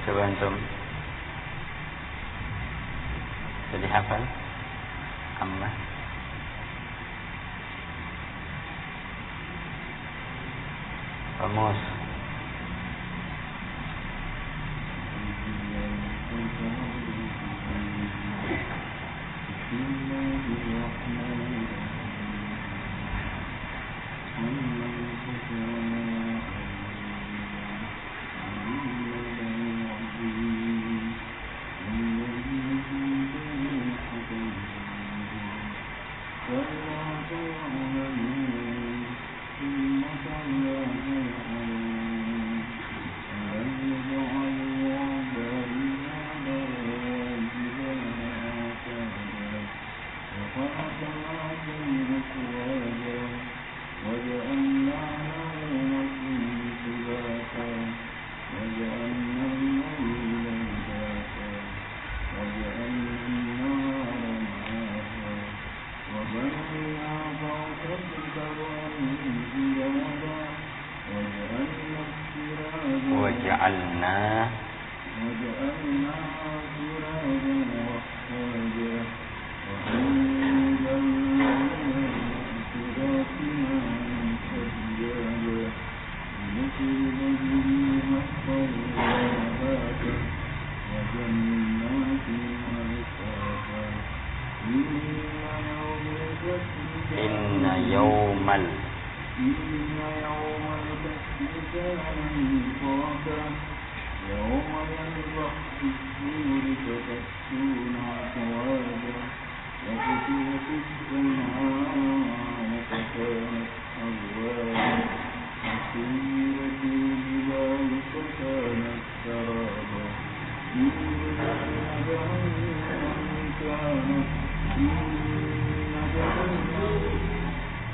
Coba antum jadi hafal amma. Kamus.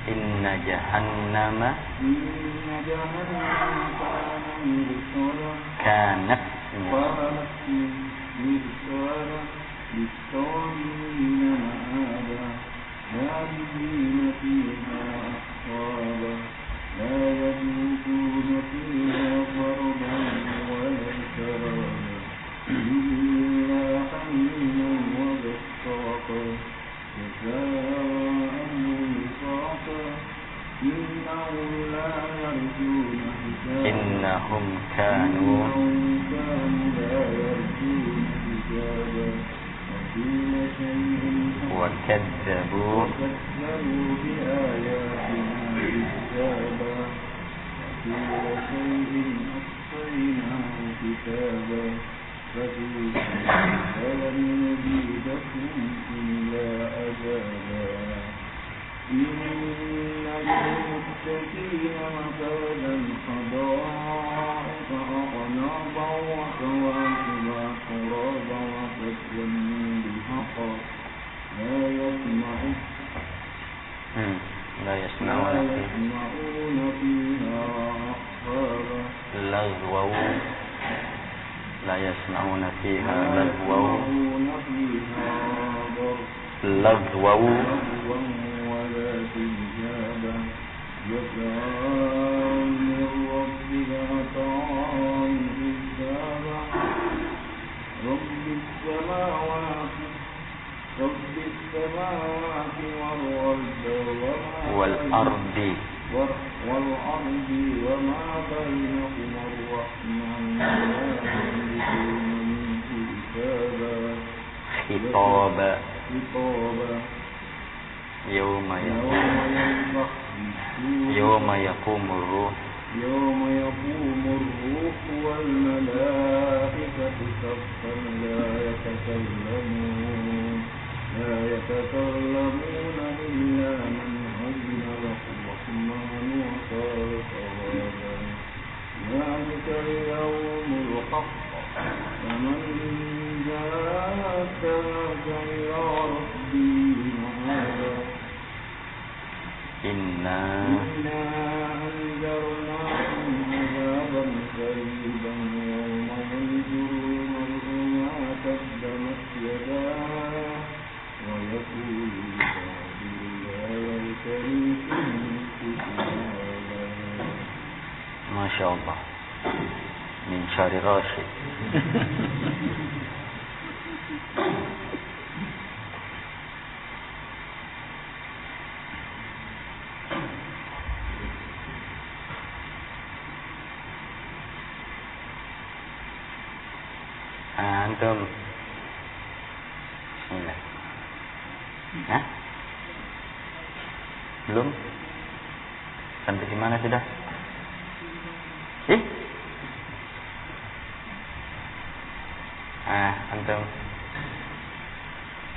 Inna jahannama kanat innahum kanu wa kadzabu لا يسمعون فيها لغوا لا يسمعون فيها لغوا ولا كذابا جزاء من ربك عطاء حسابا رب السماوات والأرض وما بينهما الرحمن خطابا يوم يقوم الروح والملائكة صفا لا يتكلمون إلا من أذن له الرحمن وقال صوابا ذلك اليوم الحق فمن جاءك إلى ربه مآبا إنا أنذرناكم عذابا قريبا يوم ينظر المرء ما قدمت يداه ويقول الكافر يا ليتني كنت ترابا. ما شاء الله من شعر راشد. Antum. Bismillah. Hah? Belum? Sampai di mana sudah? Antum.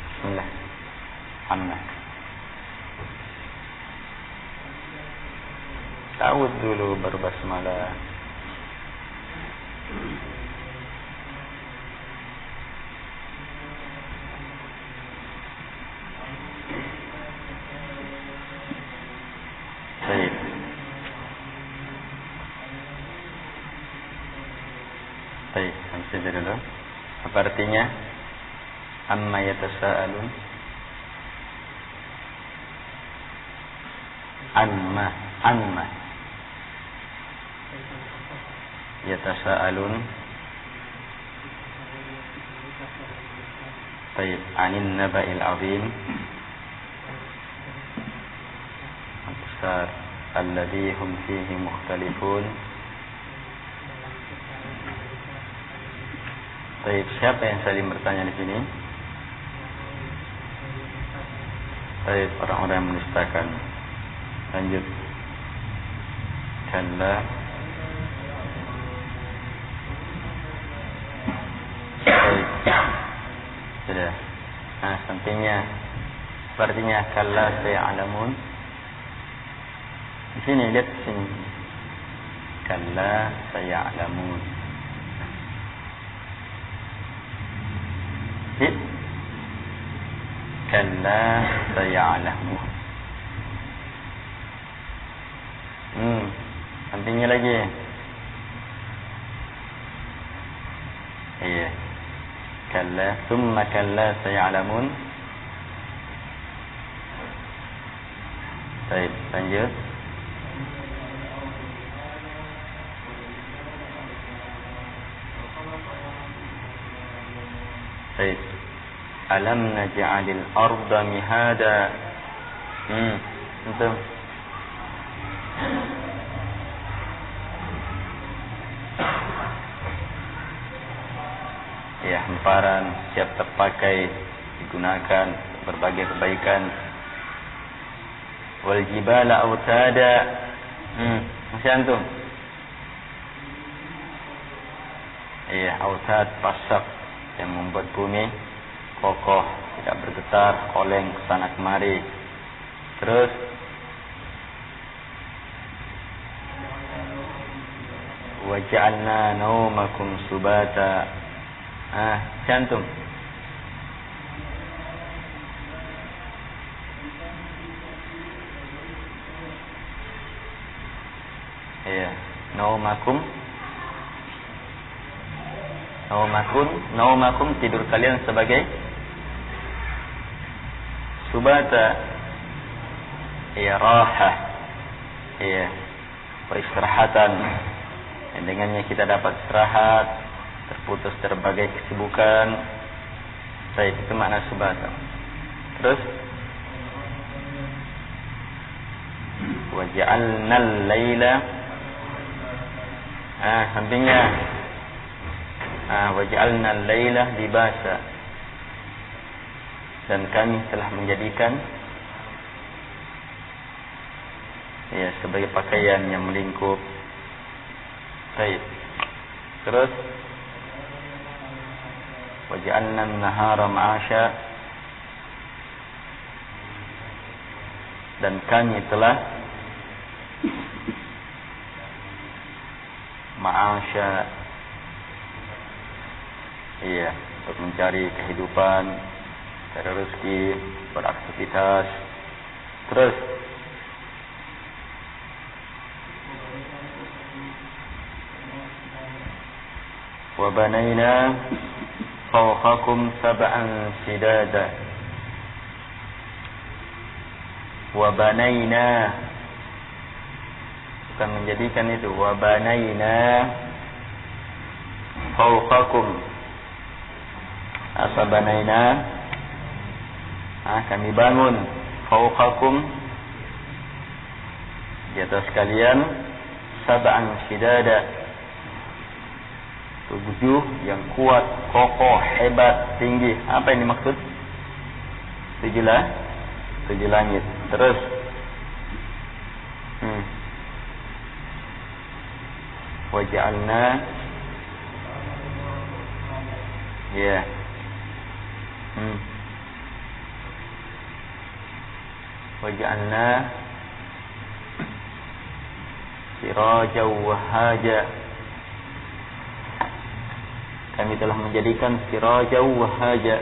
Bismillah. Alhamdulillah. Ta'awud dulu baru basmalah. Baik. Baik, sampai dulu. Apa artinya? Amma yatasaalun. Amma yatasaalun. Baik, anin naba'il azim. Besar alladzi hum fihi mukhtalifun. Baik, siapa yang saling bertanya di sini? Baik, orang-orang yang menistakan. Lanjut. Kalla. Baik. Sudah. Nah, sampingnya. Sepertinya kalla saya'lamun. Di sini, lihat di sini. Kalla saya'lamun. Kalla saya'lamun. Sampingnya lagi. Iya. Kalla, thumma kalla saya'lamun. Baik, lanjut. Baik. Alam naj'alil arda mihada. Betul. Ya, hamparan siap terpakai, digunakan berbagai kebaikan. Wal jibala autada. Masih antum? Iya, autad pasak yang membuat bumi kokoh, tidak bergetar, oleng kesana kemari. Terus waja'alna naumakum subata. Cantum. Iya, naumakum tidur kalian sebagai subata. Iya, rahah. Iya, peristirahatan. Dan dengannya kita dapat istirahat, terputus berbagai kesibukan. Baik, itu makna subata. Terus waja'alnal laila. Sampingnya. Waja'alnal laila libasa. Dan kami telah menjadikan sebagai pakaian yang melingkup. Baik. Terus waja'alna an-nahara ma'asya. Dan kami telah ma'asya, untuk mencari kehidupan, cari rezeki, beraktivitas. Terus wa banayna fawqakum sab'an shidada. Wa banayna, bukan menjadikan itu. Wa banayna fawqakum. Asabanaina, kami bangun fawqakum, di atas kalian, sab'an shidada, 7 yang kuat, kokoh, hebat, tinggi. Apa ini maksud? 7 langit. Terus waja'alna, ya, waja'alna siraja wahaja, kami telah menjadikan siraja wahaja,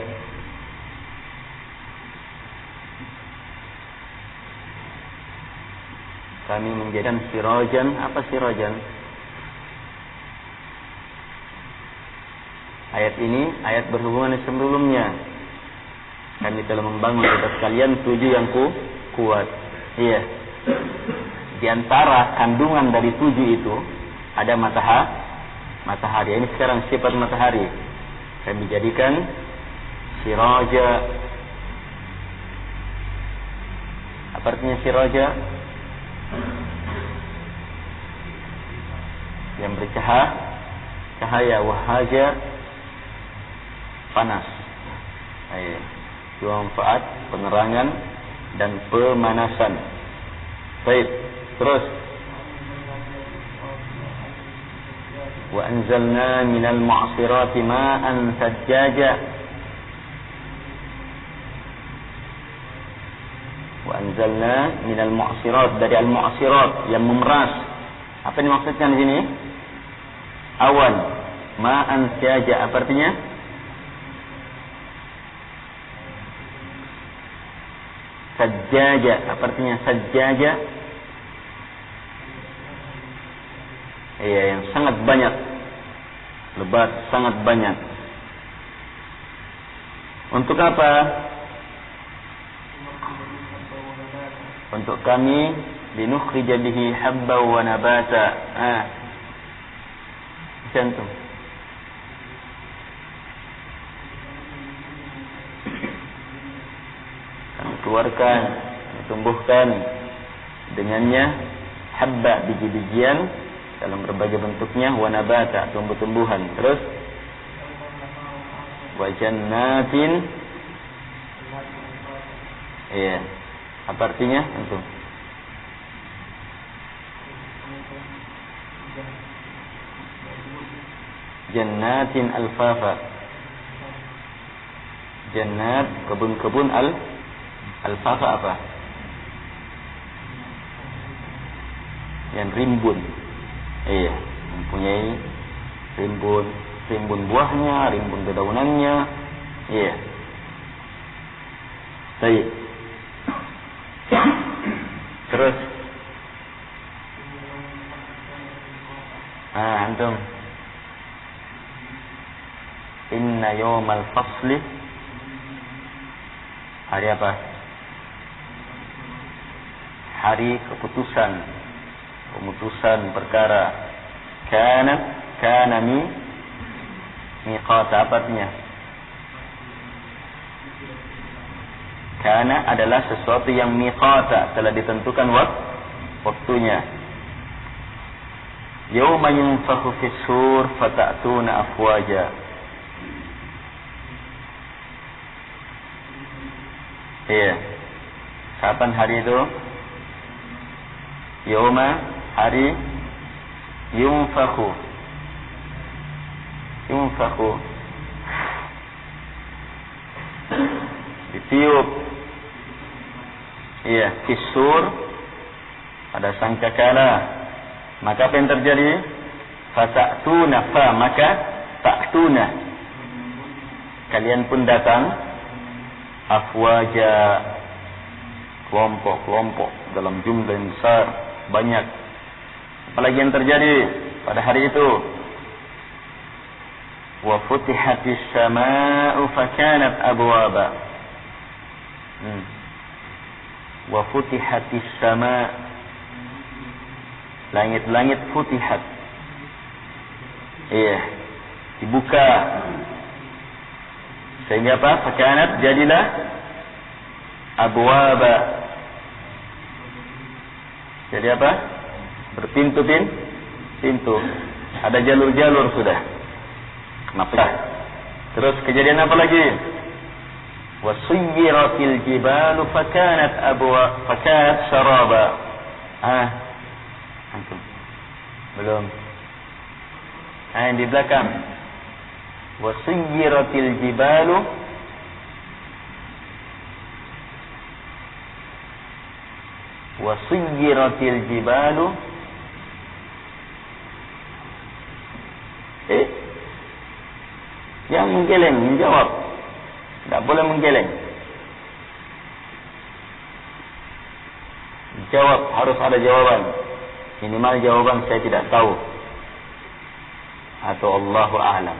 kami menjadikan sirajan. Apa sirajan? Ayat ini ayat berhubungan dengan sebelumnya. Kami telah membangun di atas kalian 7 yang kuat. Iya. Di antara kandungan dari 7 itu ada matahari. Ini sekarang sifat matahari. Kami jadikan siraja. Apa artinya siraja? Yang bercahaya, wahaja, panas. Dua manfaat, penerangan dan pemanasan. Baik, terus wa anzalna minal mu'sirati ma'an sajjaja. Wa anzalna minal mu'sirat, dari al-mu'sirat yang memeras. Apa ini maksudnya di sini? Awan, ma'an sajja, apa artinya? Sajjaja, apa artinya sajjaja? Iya, yang sangat banyak, lebat, sangat banyak. Untuk apa? Untuk kami linukhrija bihi habba wa nabata. Contoh. Kami keluarkan, tumbuhkan dengannya habba, biji-bijian dalam berbagai bentuknya, wa nabata, tumbuh-tumbuhan. Terus wa jannatin. Iya. Apa artinya? Untuk jannatin alfafa. Jannat, kebun-kebun, alfafa apa? Yang rimbun. Iya, mempunyai rimbun buahnya, rimbun dedaunannya. Iya. Baik. Terus antum, inna yawmal fasli, hari apa? Hari pemutusan perkara. Kana miqata, apa artinya? Kana adalah sesuatu yang miqata, telah ditentukan waktunya. Yauma yunfakhu fis-sur fata'tuna afwaja. Iya. Kapan hari itu? Yauma, hari yunfakhu. Ditiup. Iya, fis-sur, pada sangkakala. Maka apa yang terjadi? Fata'tuna, maka ta'tuna, kalian pun datang, afwaja, kelompok-kelompok dalam jumlah yang besar, banyak. Apalagi yang terjadi pada hari itu? Wa futihatis samaa'u fakanat abwaba. Wa futihatis sama', langit-langit futihat. Iya. dibuka. Sehingga apa? Fakanat, jadilah abwaba. Jadi apa? Berpintu-pintu. Ada jalur-jalur sudah. Kenapa? Terus kejadian apa lagi? Wasuyiratil jibalu fakanat saraba. Antum. Belum. Yang di belakang. Wasuyiratil jibalu yang menggeleng, menjawab. Tidak boleh menggeleng. Jawab, harus ada jawaban. Minimal jawaban saya tidak tahu atau Allahu a'lam.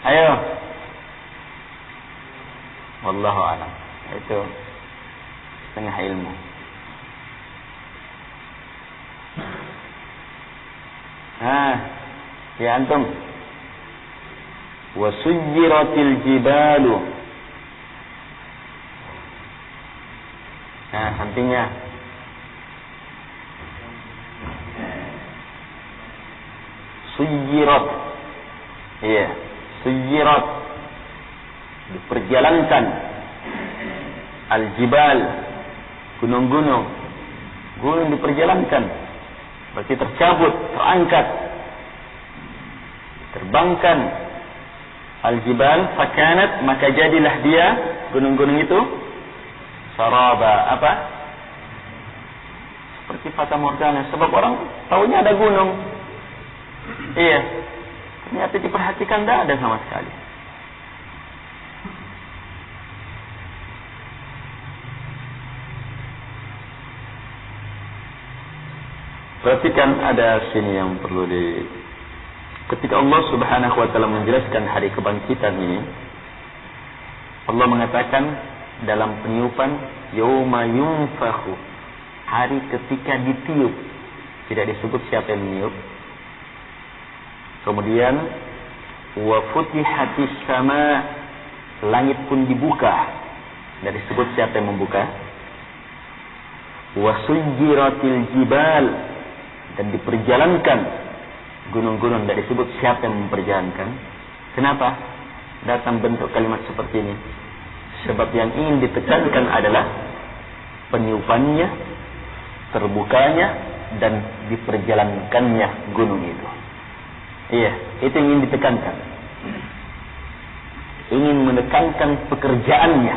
Ayo. Wallahu a'lam. Itu setengah ilmu. Ya antum. Wasujjiratil jibalu. Sampingnya. Sujjirat. Iya, sujjirat. Diperjalankan. Al-jibal, gunung-gunung. Gunung diperjalankan. Berarti tercabut, terangkat. Terbangkan. Al-jibal fakanat, maka jadilah dia gunung-gunung itu saraba. Apa? Seperti fata morgana. Sebab orang tahunya ada gunung. Iya. Ternyata diperhatikan tidak ada sama sekali. Perhatikan ada sini yang perlu ketika Allah Subhanahu wa taala menjelaskan hari kebangkitan ini, Allah mengatakan dalam peniupan yauma yunfakhu, hari ketika ditiup. Tidak disebut siapa yang meniup. Kemudian wa futihatis sama, langit pun dibuka. Tidak disebut siapa yang membuka. Wa sujjiratil jibal, dan diperjalankan gunung-gunung. Tidak disebut siapa yang memperjalankan. Kenapa datang bentuk kalimat seperti ini? Sebab yang ingin ditekankan adalah peniupannya, terbukanya, dan diperjalankannya gunung itu. Iya, itu yang ingin ditekankan. Ingin menekankan pekerjaannya,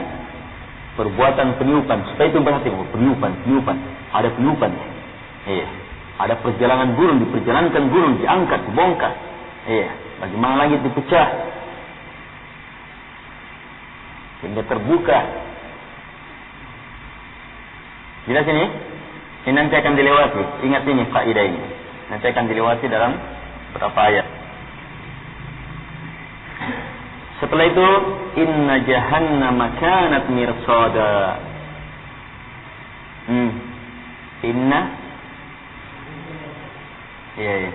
perbuatan peniupan. Supaya itu berarti peniupan. Ada peniupannya. Iya. Ada perjalanan gunung, diperjalankan gunung, diangkat, dibongkar. Iya. Bagaimana langit dipecah sehingga terbuka. Jelas ini? Ini nanti akan dilewati. Ingat ini faedah ini. Nanti akan dilewati dalam beberapa ayat. Setelah itu, inna jahannama kanat mirsada. Inna. Iya.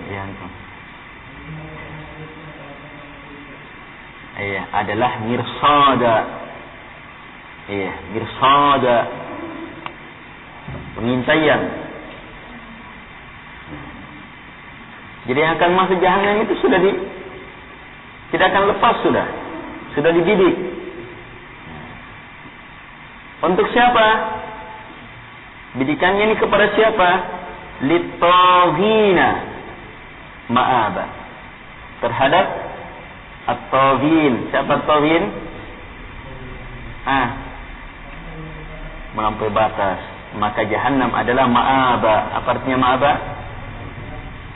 Iya, adalah mirsada. Iya, mirsada. Pengintaian. Jadi yang akan masuk jahanam itu sudah tidak akan lepas sudah dididik. Untuk siapa? Didikannya ini kepada siapa? Lit-taghina ma'aba. Terhadap at-taghin. Siapa at-taghin? Melampaui batas. Maka jahanam adalah ma'aba. Apa artinya ma'aba?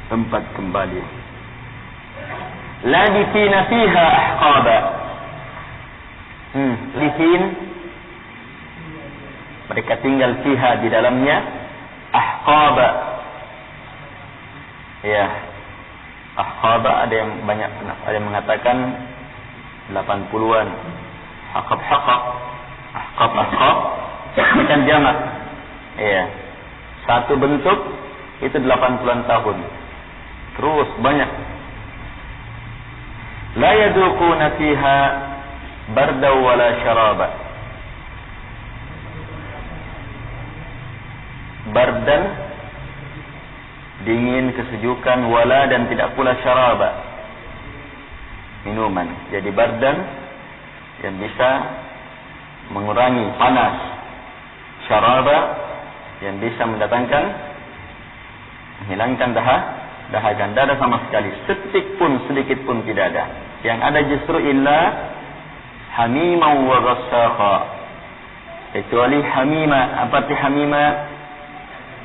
Tempat kembali. Labithina fiha ahqaba. Lithin, mereka tinggal fiha, di dalamnya, ahqaba. Ya, ahqaba ada yang banyak, ada yang mengatakan 80-an. Ahqab, ini kan jamak. Ya, satu bentuk itu 80-an tahun. Terus banyak. La yaduquna fiha barda wala syaraba. Bardan, dingin, kesejukan, wala, dan tidak pula syaraba, minuman. Jadi bardan yang bisa mengurangi panas, syaraba yang bisa menghilangkan dahaga. Tidak ada sama sekali, sedikit pun tidak ada. Yang ada justru illa hamimah wa ghassaqa, kecuali hamimah. Apa arti hamimah?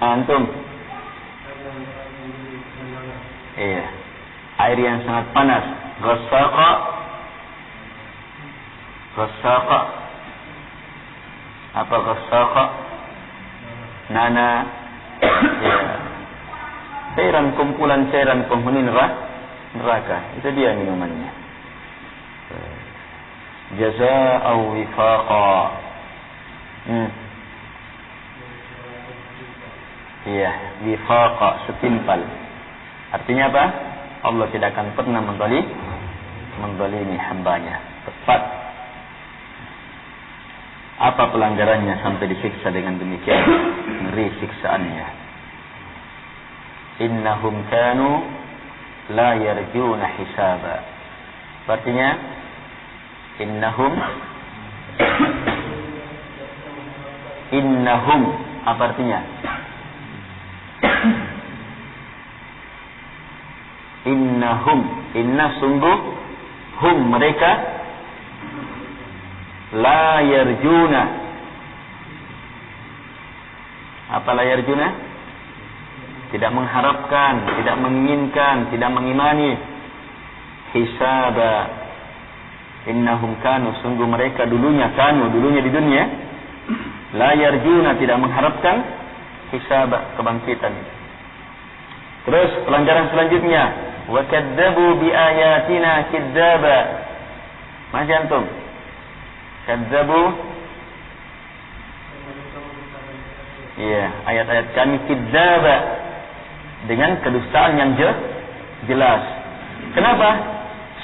Antum? Iya, air yang sangat panas. Ghassaqa, apa ghassaqa? Nana. Ya. Kumpulan cairan penghuni neraka. Itu dia minumannya. Jazaa'u wifaqa. Iya, wifaqa, setimpal. Artinya apa? Allah tidak akan pernah mendolimi hambanya. Tepat. Apa pelanggarannya sampai disiksa dengan demikian? Ngeri siksaannya. Innahum kanu la yarjuna hisaba. Artinya innahum apa artinya? Inna sungguh hum mereka la yarjuna. Apa la yarjuna? Tidak mengharapkan, tidak menginginkan, tidak mengimani hisaba. Innahum kanu, sungguh mereka dulunya di dunia la yarjuna, tidak mengharapkan hisaba, kebangkitan. Terus pelanggaran selanjutnya, wa kadzabu bi ayatina kidzaba. Masih antum? Kadzabu, iya, ayat-ayat kami kidzaba, dengan kedustaan yang jelas. Kenapa?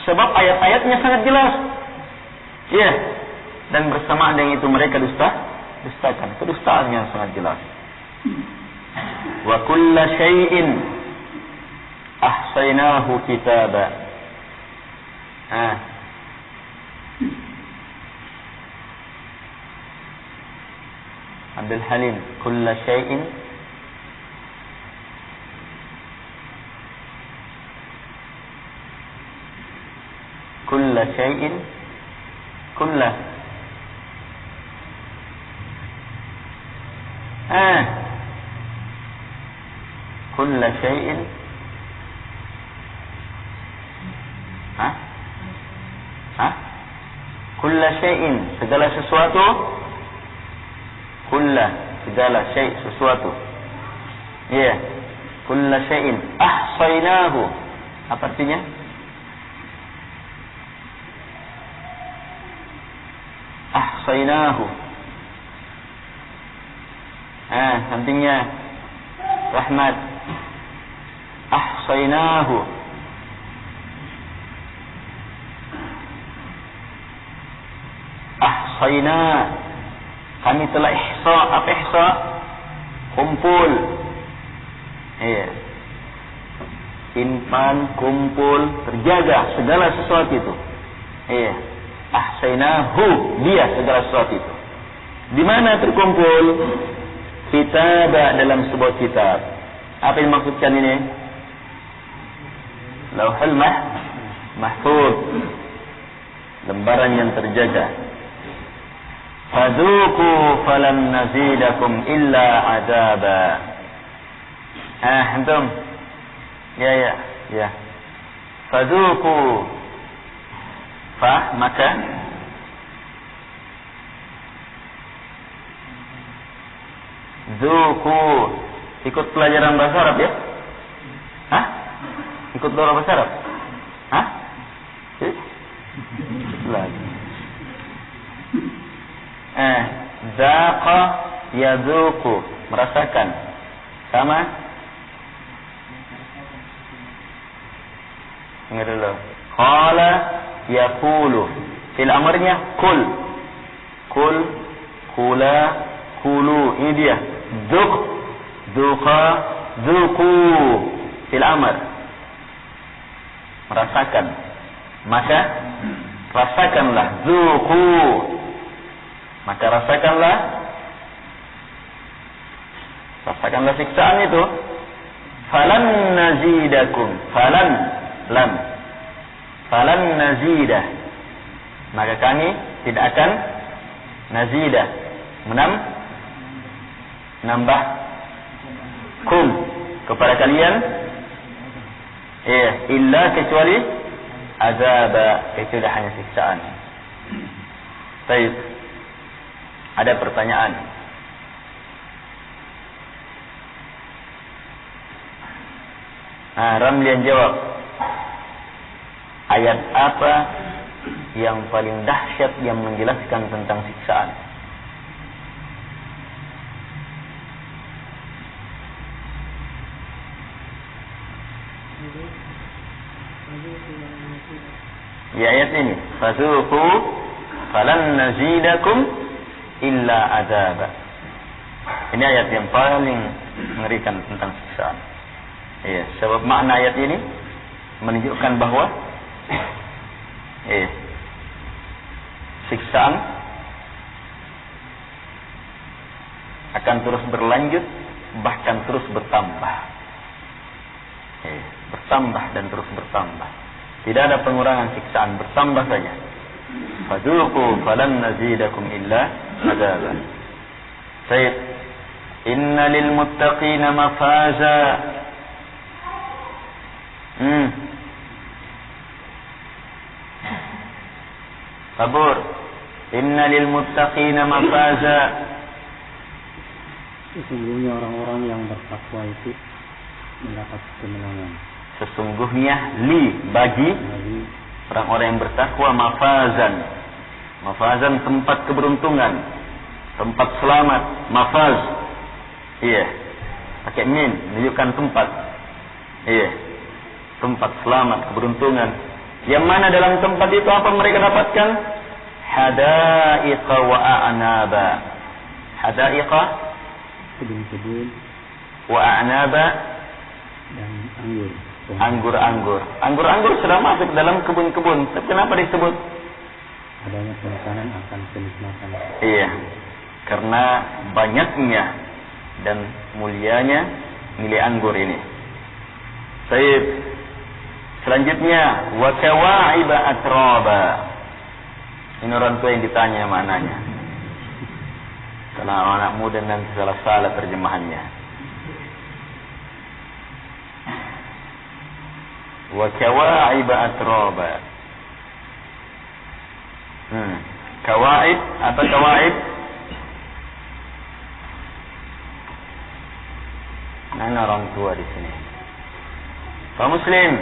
Sebab ayat-ayatnya sangat jelas. Iya. Dan bersamaan dengan itu mereka dustakan. Kedustaan yang sangat jelas. Wa kulla syai'in ahsaynahu kitaba. Abdul Halim, kulla syai'in kulla syai'in kulla kulla syai'in kulla syai'in, segala sesuatu, kulla, segala syai', sesuatu. Iya, kulla syai'in ahsaynahu. Apa artinya? Ahsaynahu. Sampingnya Rahmat. Ahsaynahu. Ahsayna, kami telah ihsa. Apa ihsa? Kumpul. Iya. Simpan, kumpul, terjaga segala sesuatu itu. Iya. Ahsaynahu, dia segala sesuatu itu. Di mana terkumpul? Kitab, dalam sebuah kitab. Apa yang maksudkan ini? Lauhul Mahfuz, lembaran yang terjaga. Fadzuqu falan nazidakum illa azaba. Antum? Ya. Fadzuqu, maka Zuku, ikut pelajaran bahasa Arab ya? Ikut belajar bahasa Arab? Zaqa yazuku, merasakan. Sama? Ingat dulu. Qala yaqulu. Fi'il amarnya kul. Kul, kula, kulu. Ini dia. Dzuk, dzuqa, dzuku. Fi'il amar. Merasakan. Maka rasakanlah. Dzuku. Maka rasakanlah siksaan itu. Falan nazidakum. Falan lam. Falan nazidah. Maka kami tidak akan nazidah. Menambah kum kepada kalian. Illa kecuali azaba, kecuali hanya siksaan. Baik. Ada pertanyaan? Ramlian jawab. Ayat apa yang paling dahsyat yang menjelaskan tentang siksaan? Ya, ayat ini. Fadzuqu falan nazidakum illa azaba. Ini ayat yang paling mengerikan tentang siksaan. Ya, sebab makna ayat ini menunjukkan bahwa siksaan akan terus berlanjut, bahkan terus bertambah. Bertambah dan terus bertambah. Tidak ada pengurangan siksaan, bertambah saja. Fadzuqu falan nazidakum illa azaba. Baik. Inna lil muttaqina mafaza. Sabur. Inna lil muttaqina mafaza. Sesungguhnya orang-orang yang bertakwa itu mendapat kemenangan. Sesungguhnya bagi orang-orang yang bertakwa mafazan. Mafazan tempat keberuntungan, tempat selamat. Mafaz. Pakai min menunjukkan tempat. Tempat selamat, keberuntungan. Yang mana dalam tempat itu apa mereka dapatkan? Hadaiqa wa a'naba. Hadaiqa, kebun-kebun, wa a'naba, dan anggur. Anggur-anggur sudah masuk dalam kebun-kebun. Tapi kenapa disebut? Adanya penekanan akan kenikmatan. Karena banyaknya dan mulianya nilai anggur ini. Baik. Selanjutnya, wa kawa'iba atraba. Ini orang tua yang ditanya maknanya. Karena anak muda nanti salah-salah terjemahannya. Wa kawa'iba atraba. Kawa'ib, apa kawa'ib? Mana orang tua di sini? Pak Muslim.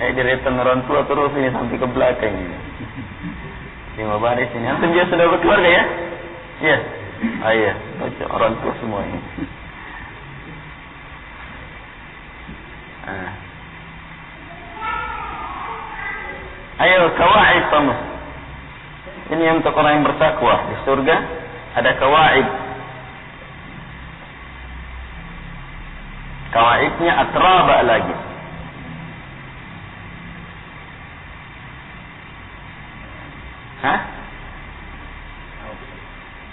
Deretan orang tua terus ini sampai ke belakang ini. 5 baris ini. Antum dia sudah berkeluarga ya? Iya. Iya. Orang tua semua ini. Ayo kawaib kamu. Ini yang untuk orang yang bertakwa di surga ada kawaib. Kawaibnya atraba lagi.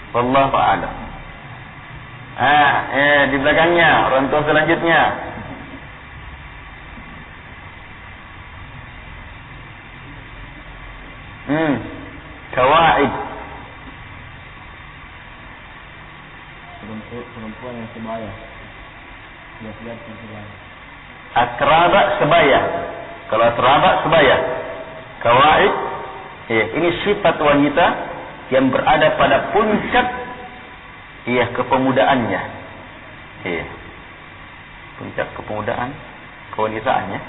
Wallahu a'lam. Di belakangnya orang tua selanjutnya. Kawaid. Perempuan yang sebaya. Atraba sebaya. Kalau atraba sebaya. Kawaid, ini sifat wanita yang berada pada puncak kepemudaannya. Puncak kepemudaan, kewanitaannya.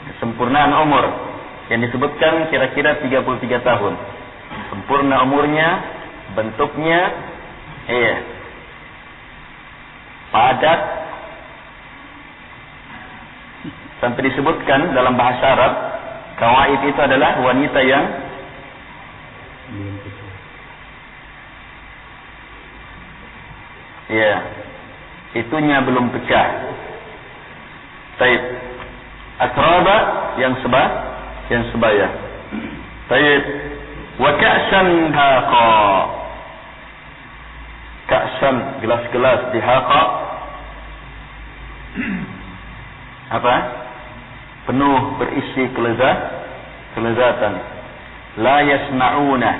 Kesempurnaan umur yang disebutkan kira-kira 33 tahun. Sempurna umurnya, bentuknya, qanitat. Sampai disebutkan dalam bahasa Arab, qawaid itu adalah wanita yang belum putus. ya, itunya belum pecah. Taib. Atraba yang sebaya. Taib. Wa ka'san haqa. Ka'san, gelas-gelas dihaqa. Apa? Penuh berisi kelezatan. La yasma'una.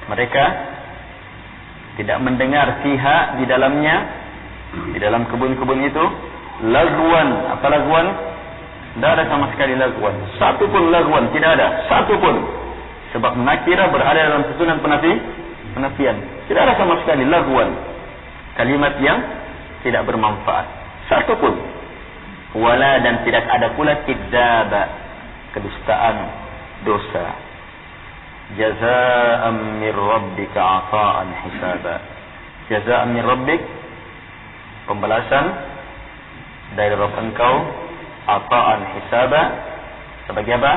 Mereka tidak mendengar fiha di dalamnya, di dalam kebun-kebun itu, lagwan. Apa lagwan? Tidak ada sama sekali lagwan. Satu pun lagwan tidak ada. Satu pun. Sebab nakira berada dalam susunan penafian. Tidak ada sama sekali lagwan. Kalimat yang tidak bermanfaat. Satu pun. Wala, dan tidak ada pula kidzaba, kedustaan, dosa. Jazaa'an min rabbika 'ata'an hisaba. Jazaa'an min rabbik, pembalasan dari Rabb engkau, 'ata'an hisaba, sebagai apa?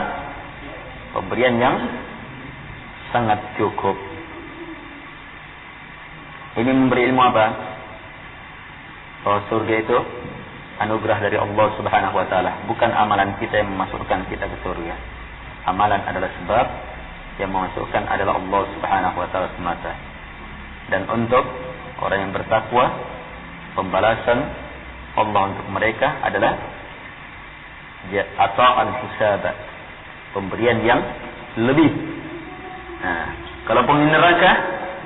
Pemberian yang sangat cukup. Ini memberi ilmu apa? Bahwa surga itu anugerah dari Allah Subhanahu wa taala, bukan amalan kita yang memasukkan kita ke surga. Amalan adalah sebab, yang memasukkan adalah Allah Subhanahu wa taala semata. Dan untuk orang yang bertakwa, pembalasan Allah untuk mereka adalah ata'an hisaba, pemberian yang lebih. Nah, kalau penghuni neraka,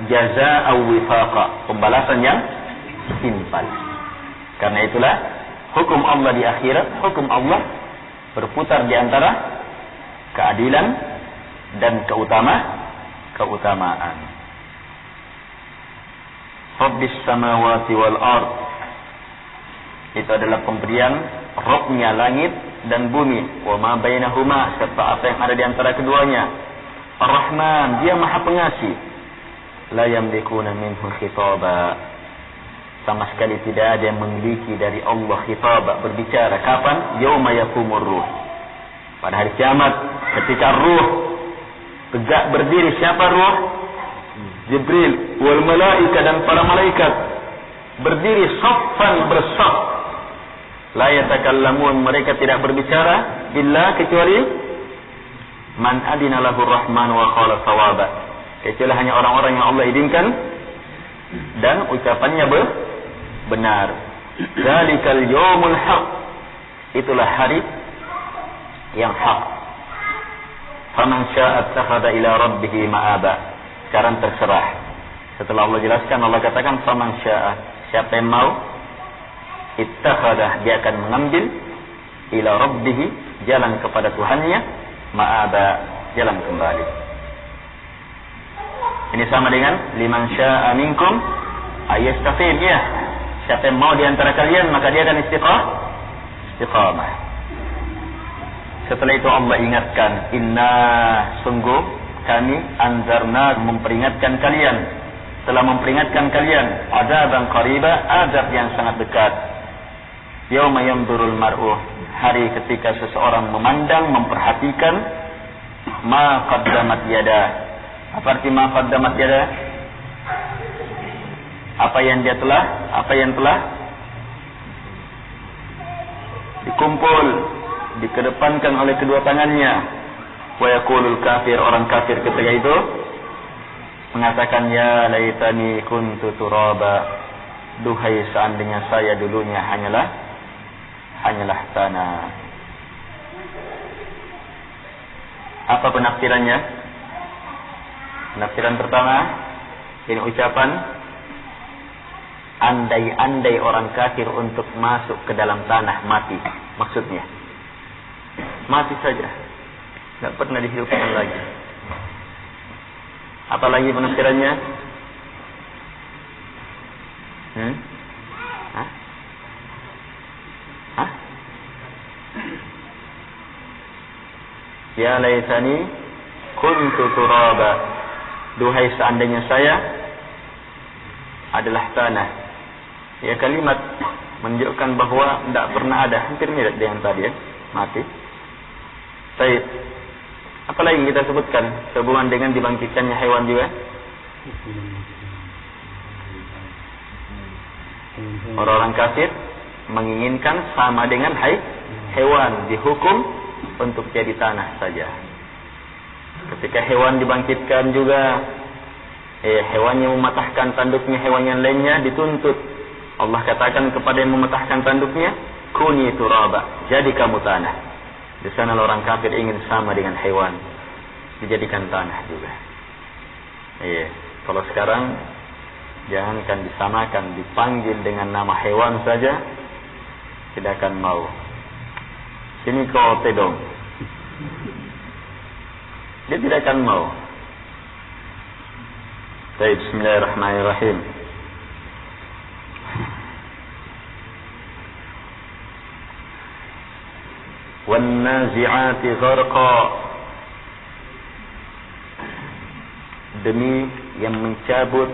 jazaa'a wifaqa, pembalasan yang setimpal. Karena itulah hukum Allah di akhirat, hukum Allah berputar di antara keadilan dan keutamaan. Rabbis samawati wal ard, itu adalah pemberian Rabbnya langit dan bumi, wa ma bainahuma, serta apa yang ada di antara keduanya. Ar-Rahman, dia Maha Pengasih. La yamlikuna minhu khitaba, sama sekali tidak ada yang memiliki dari Allah khitaba, berbicara. Kapan? Yauma yakumur ruh, pada hari kiamat, ketika ruh tegak berdiri. Siapa ruh? Jibril wal malaika, dan para malaikat berdiri saffan, bersaf. La yatakallamun, mereka tidak berbicara illa, kecuali man adina lahu rahman wa qala sawaba, kecuali hanya orang-orang yang Allah izinkan dan ucapannya benar. Zalikal yawmul haq, itulah hari yang hak. Faman syaa'a ittakhadha ila rabbih ma'aba. Sekarang terserah. Setelah Allah jelaskan, Allah katakan faman syaa'a, siapa yang mau, ittakhadha, dia akan mengambil, ila rabbih, jalan kepada Tuhannya, ma'aba, jalan kembali. Ini sama dengan liman syaa'a minkum ayyastaqim, ya. Siapa yang mau di antara kalian, maka dia akan istiqamah. Setelah itu Allah ingatkan, inna, sungguh kami anzarna, memperingatkan kalian, telah memperingatkan kalian, adzaban qariba, azab yang sangat dekat. Yauma yanzurul mar'u, hari ketika seseorang memandang, memperhatikan, ma qaddamat yada. Apa arti ma qaddamat yada? Apa yang telah dikumpul, dikedepankan oleh kedua tangannya. Wa yaqulul kafir, orang kafir ketika itu mengatakan, ya laitani kuntu turaba, duhai seandainya saya dulunya hanyalah tanah. Apa penafsirannya? Penafsiran pertama, ini ucapan andai-andai orang kafir untuk masuk ke dalam tanah, mati. Maksudnya mati saja, tidak pernah dihidupkan lagi. Apalagi penafsirannya? Ya laitani kuntu turaba, duhai seandainya saya adalah tanah. Ya, kalimat menunjukkan bahwa tidak pernah ada, hampir mirip dengan tadi ya, mati. Baik. Apa lagi kita sebutkan sehubungan dengan dibangkitkannya hewan juga? Orang-orang kafir menginginkan sama dengan hewan, dihukum untuk jadi tanah saja. Ketika hewan dibangkitkan juga, hewan yang mematahkan tanduknya, hewan yang lainnya dituntut. Allah katakan kepada yang mematahkan tanduknya, kuni turaba, jadi kamu tanah. Di sana orang kafir ingin sama dengan hewan, dijadikan tanah juga. Kalau sekarang jangankan disamakan, dipanggil dengan nama hewan saja tidak akan mau. Sini kau tedong, dia tidak akan mau. Baik, bismillahirrahmanirrahim. Wan nazi'ati gharqa, demi yang mencabut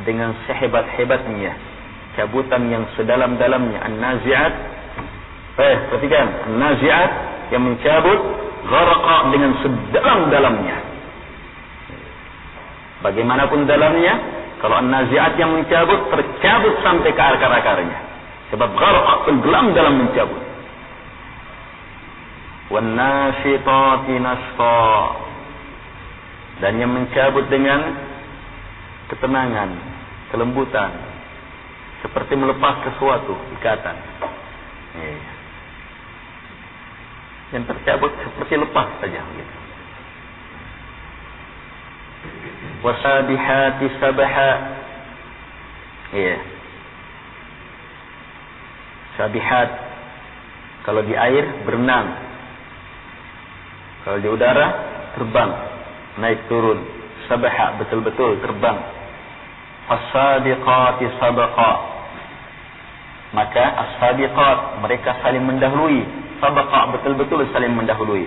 dengan sehebat-hebatnya, cabutan yang sedalam-dalamnya. An-nazi'at, perhatikan, an-nazi'at yang mencabut, gharqa dengan sedalam-dalamnya. Bagaimanapun dalamnya, kalau an-nazi'at yang mencabut, tercabut sampai ke akar-akarnya. Sebab gharqa tenggelam dalam mencabut. Wan nashitati nashta, dan yang mencabut dengan ketenangan, kelembutan, seperti melepas sesuatu ikatan. Yang tercabut seperti lepas saja gitu. Wasabihati sabaha, sabihat kalau di air berenang, kalau di udara terbang, naik turun. Sabaha betul-betul terbang. As-sabiqati sabaqa, maka as-sabiqat mereka saling mendahului. Sabaqa betul-betul saling mendahului.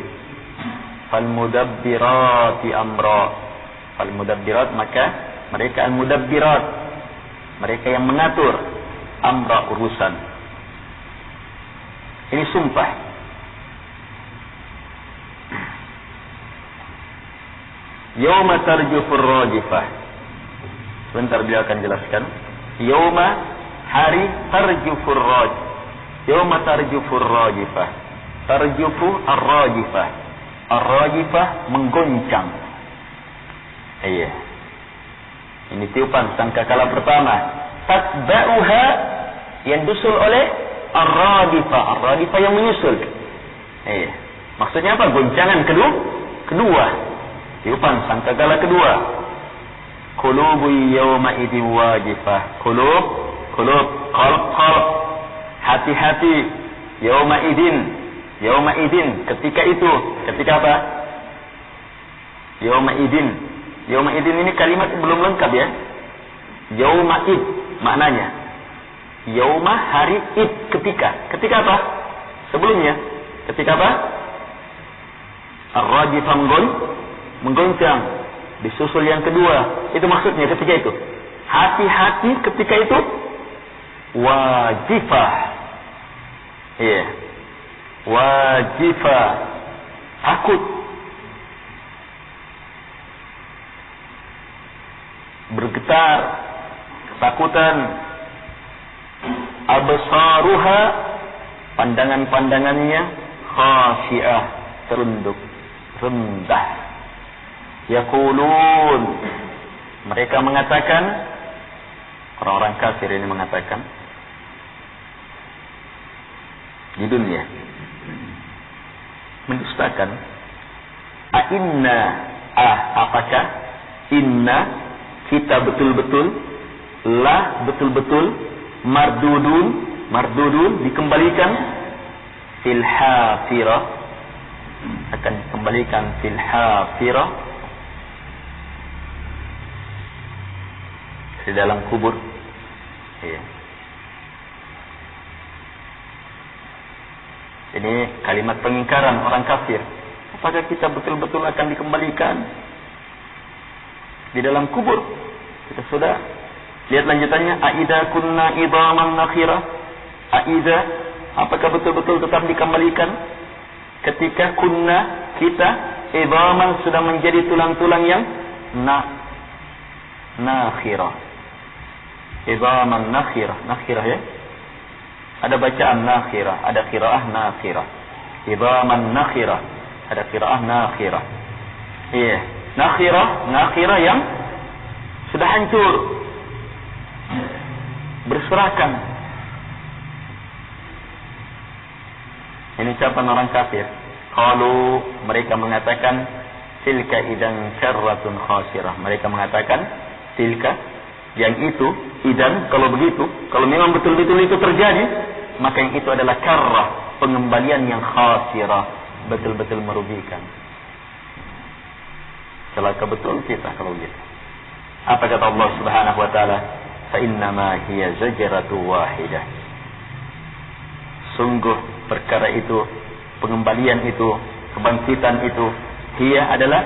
Fal-mudabbirati amra, fal-mudabbirat maka mereka al-mudabbirat, mereka yang mengatur amra urusan. Ini sumpah. Yauma tarjufur rajifah, sebentar beliau akan jelaskan. Yauma, hari, tarjufur raj, yauma tarjufur rajifah, tarjufu ar-rajifah, ar-rajifah menggoncang. Ini tiupan sangkakala pertama. Tatba'uha, yang dusul oleh ar-radifah, ar-radifah yang menyusul. Maksudnya apa? Goncangan kedua. Tiupan sangkakala kedua. Qulubu yawma idin wajifah. Qulub, qalb, hati-hati. Yawma idin, ketika itu. Ketika apa? Yawma idin ini kalimat belum lengkap ya. Yawma id maknanya. Yawma hari id, ketika. Ketika apa? Sebelumnya. Ketika apa? Ar-rajifah menggoncang, disusul yang kedua. Itu maksudnya ketika itu. Hati-hati ketika itu. Wajifah. Wajifah, takut, bergetar, ketakutan. Absaruha, pandangan-pandangannya khasyiah, terunduk, rendah. Yaqulun, mereka mengatakan, orang-orang kafir ini mengatakan di dunia, mendustakan. Apakah inna, kita betul-betul, lah betul-betul, mardudun dikembalikan, fil hafirah, akan dikembalikan fil hafirah, di dalam kubur. Ini kalimat pengingkaran orang kafir. Apakah kita betul-betul akan dikembalikan di dalam kubur? Kita sudah Lihat lanjutannya, aida kunna idhaman nakhira. Aida, apakah betul-betul tetap dikembalikan ketika kunna, kita, idhaman, sudah menjadi tulang-tulang yang nakhira. Idhaman nakhira. Nakhira ya. Ada bacaan nakhira, ada qiraah nakhira. Idhaman nakhira, ada qiraah nakhira. Iya, nakhira yang sudah hancur, berserakan. Ini ucapan orang kafir. Kalau mereka mengatakan tilka idan karratun khasirah. Mereka mengatakan tilka, yang itu, idan, kalau begitu, kalau memang betul-betul itu terjadi, maka yang itu adalah karrah, pengembalian yang khasirah, betul-betul merugikan. Celaka betul kita kalau gitu. Apa kata Allah Subhanahu wa taala? Fa innama hiya zajratu wahidah. Sungguh perkara itu, pengembalian itu, kebangkitan itu, hiya adalah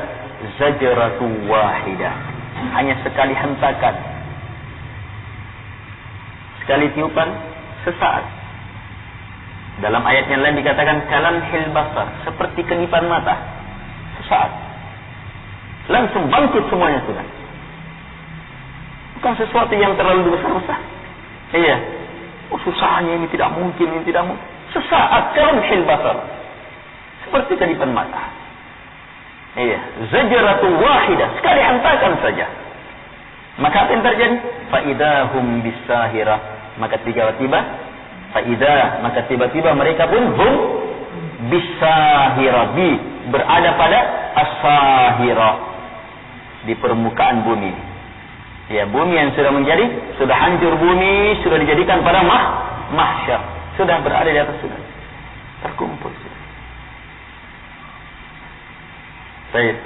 zajratu wahidah. Hanya sekali hentakan, sekali tiupan, sesaat. Dalam ayat yang lain dikatakan kalamhil basar, seperti kenipan mata, sesaat. Langsung bangkit semuanya sudah. Bukan sesuatu yang terlalu besar-besar. Iya. Oh, susahnya ini tidak mungkin, ini tidak mungkin. Sesaat kalamhil basar, seperti kenipan mata. Iya. Zajratu wahidah, sekali hentakan saja. Maka apa yang terjadi? Faidahum bisahirah. Maka tiba-tiba mereka pun bisahirah, berada pada as-sahirah, di permukaan bumi. Ya, bumi yang sudah hancur bumi, sudah dijadikan pada mahsyar, sudah berada di atas, sudah terkumpul sudah. Baik.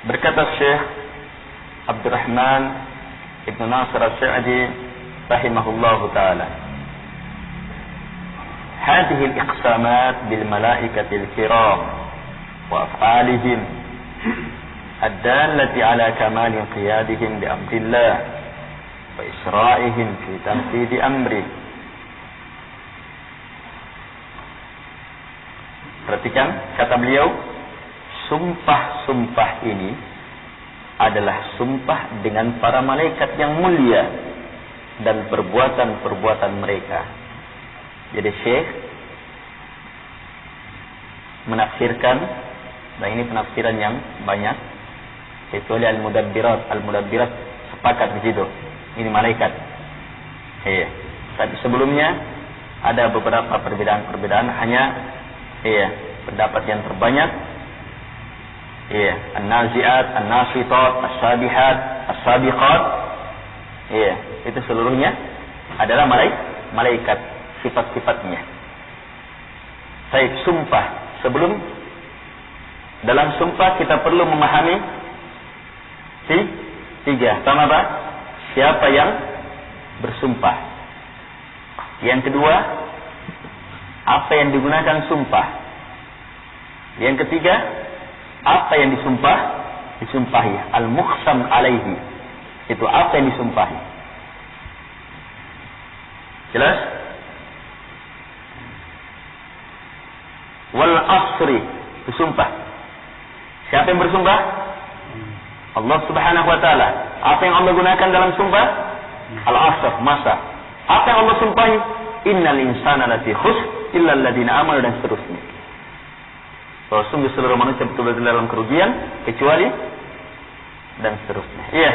Berkata Syekh Abdurrahman Ibn Nasir As-Sa'di rahimahullahu ta'ala, هذه الإقسامات بالملائكة الكرام وأفعالهم الدالة على كمال انقيادهم لأمر الله وإسرائهم في تنفيذ أمره. Perhatikan kata beliau, sumpah-sumpah ini adalah sumpah dengan para malaikat yang mulia dan perbuatan-perbuatan mereka. Jadi Syekh menafsirkan, dan ini penafsiran yang banyak, kecuali al-mudabbirat sepakat di situ. Ini malaikat. Iya. Tapi sebelumnya ada beberapa perbedaan, hanya pendapat yang terbanyak. Iya, an-nazi'at, an-nasitat, as-sabihat, as-sabiqat. Iya, itu seluruhnya adalah malaikat. Sifat-sifatnya. Baik, sumpah. Sebelum dalam sumpah kita perlu memahami tiga. Pertama apa? Siapa yang bersumpah. Yang kedua, apa yang digunakan sumpah. Yang ketiga, apa yang disumpahi. Al-muqsam alaihi. Itu apa yang disumpahi. Jelas? Wal asri, bersumpah. Siapa yang bersumpah? Allah Subhanahu wa taala. Apa yang Allah gunakan dalam sumpah? Al asr, masa. Apa yang Allah sumpahi? Innal insana lafi khusr illa alladziina amanu, dan seterusnya. Bahwa sungguh seluruh manusia betul-betul dalam kerugian kecuali, dan seterusnya. Iya.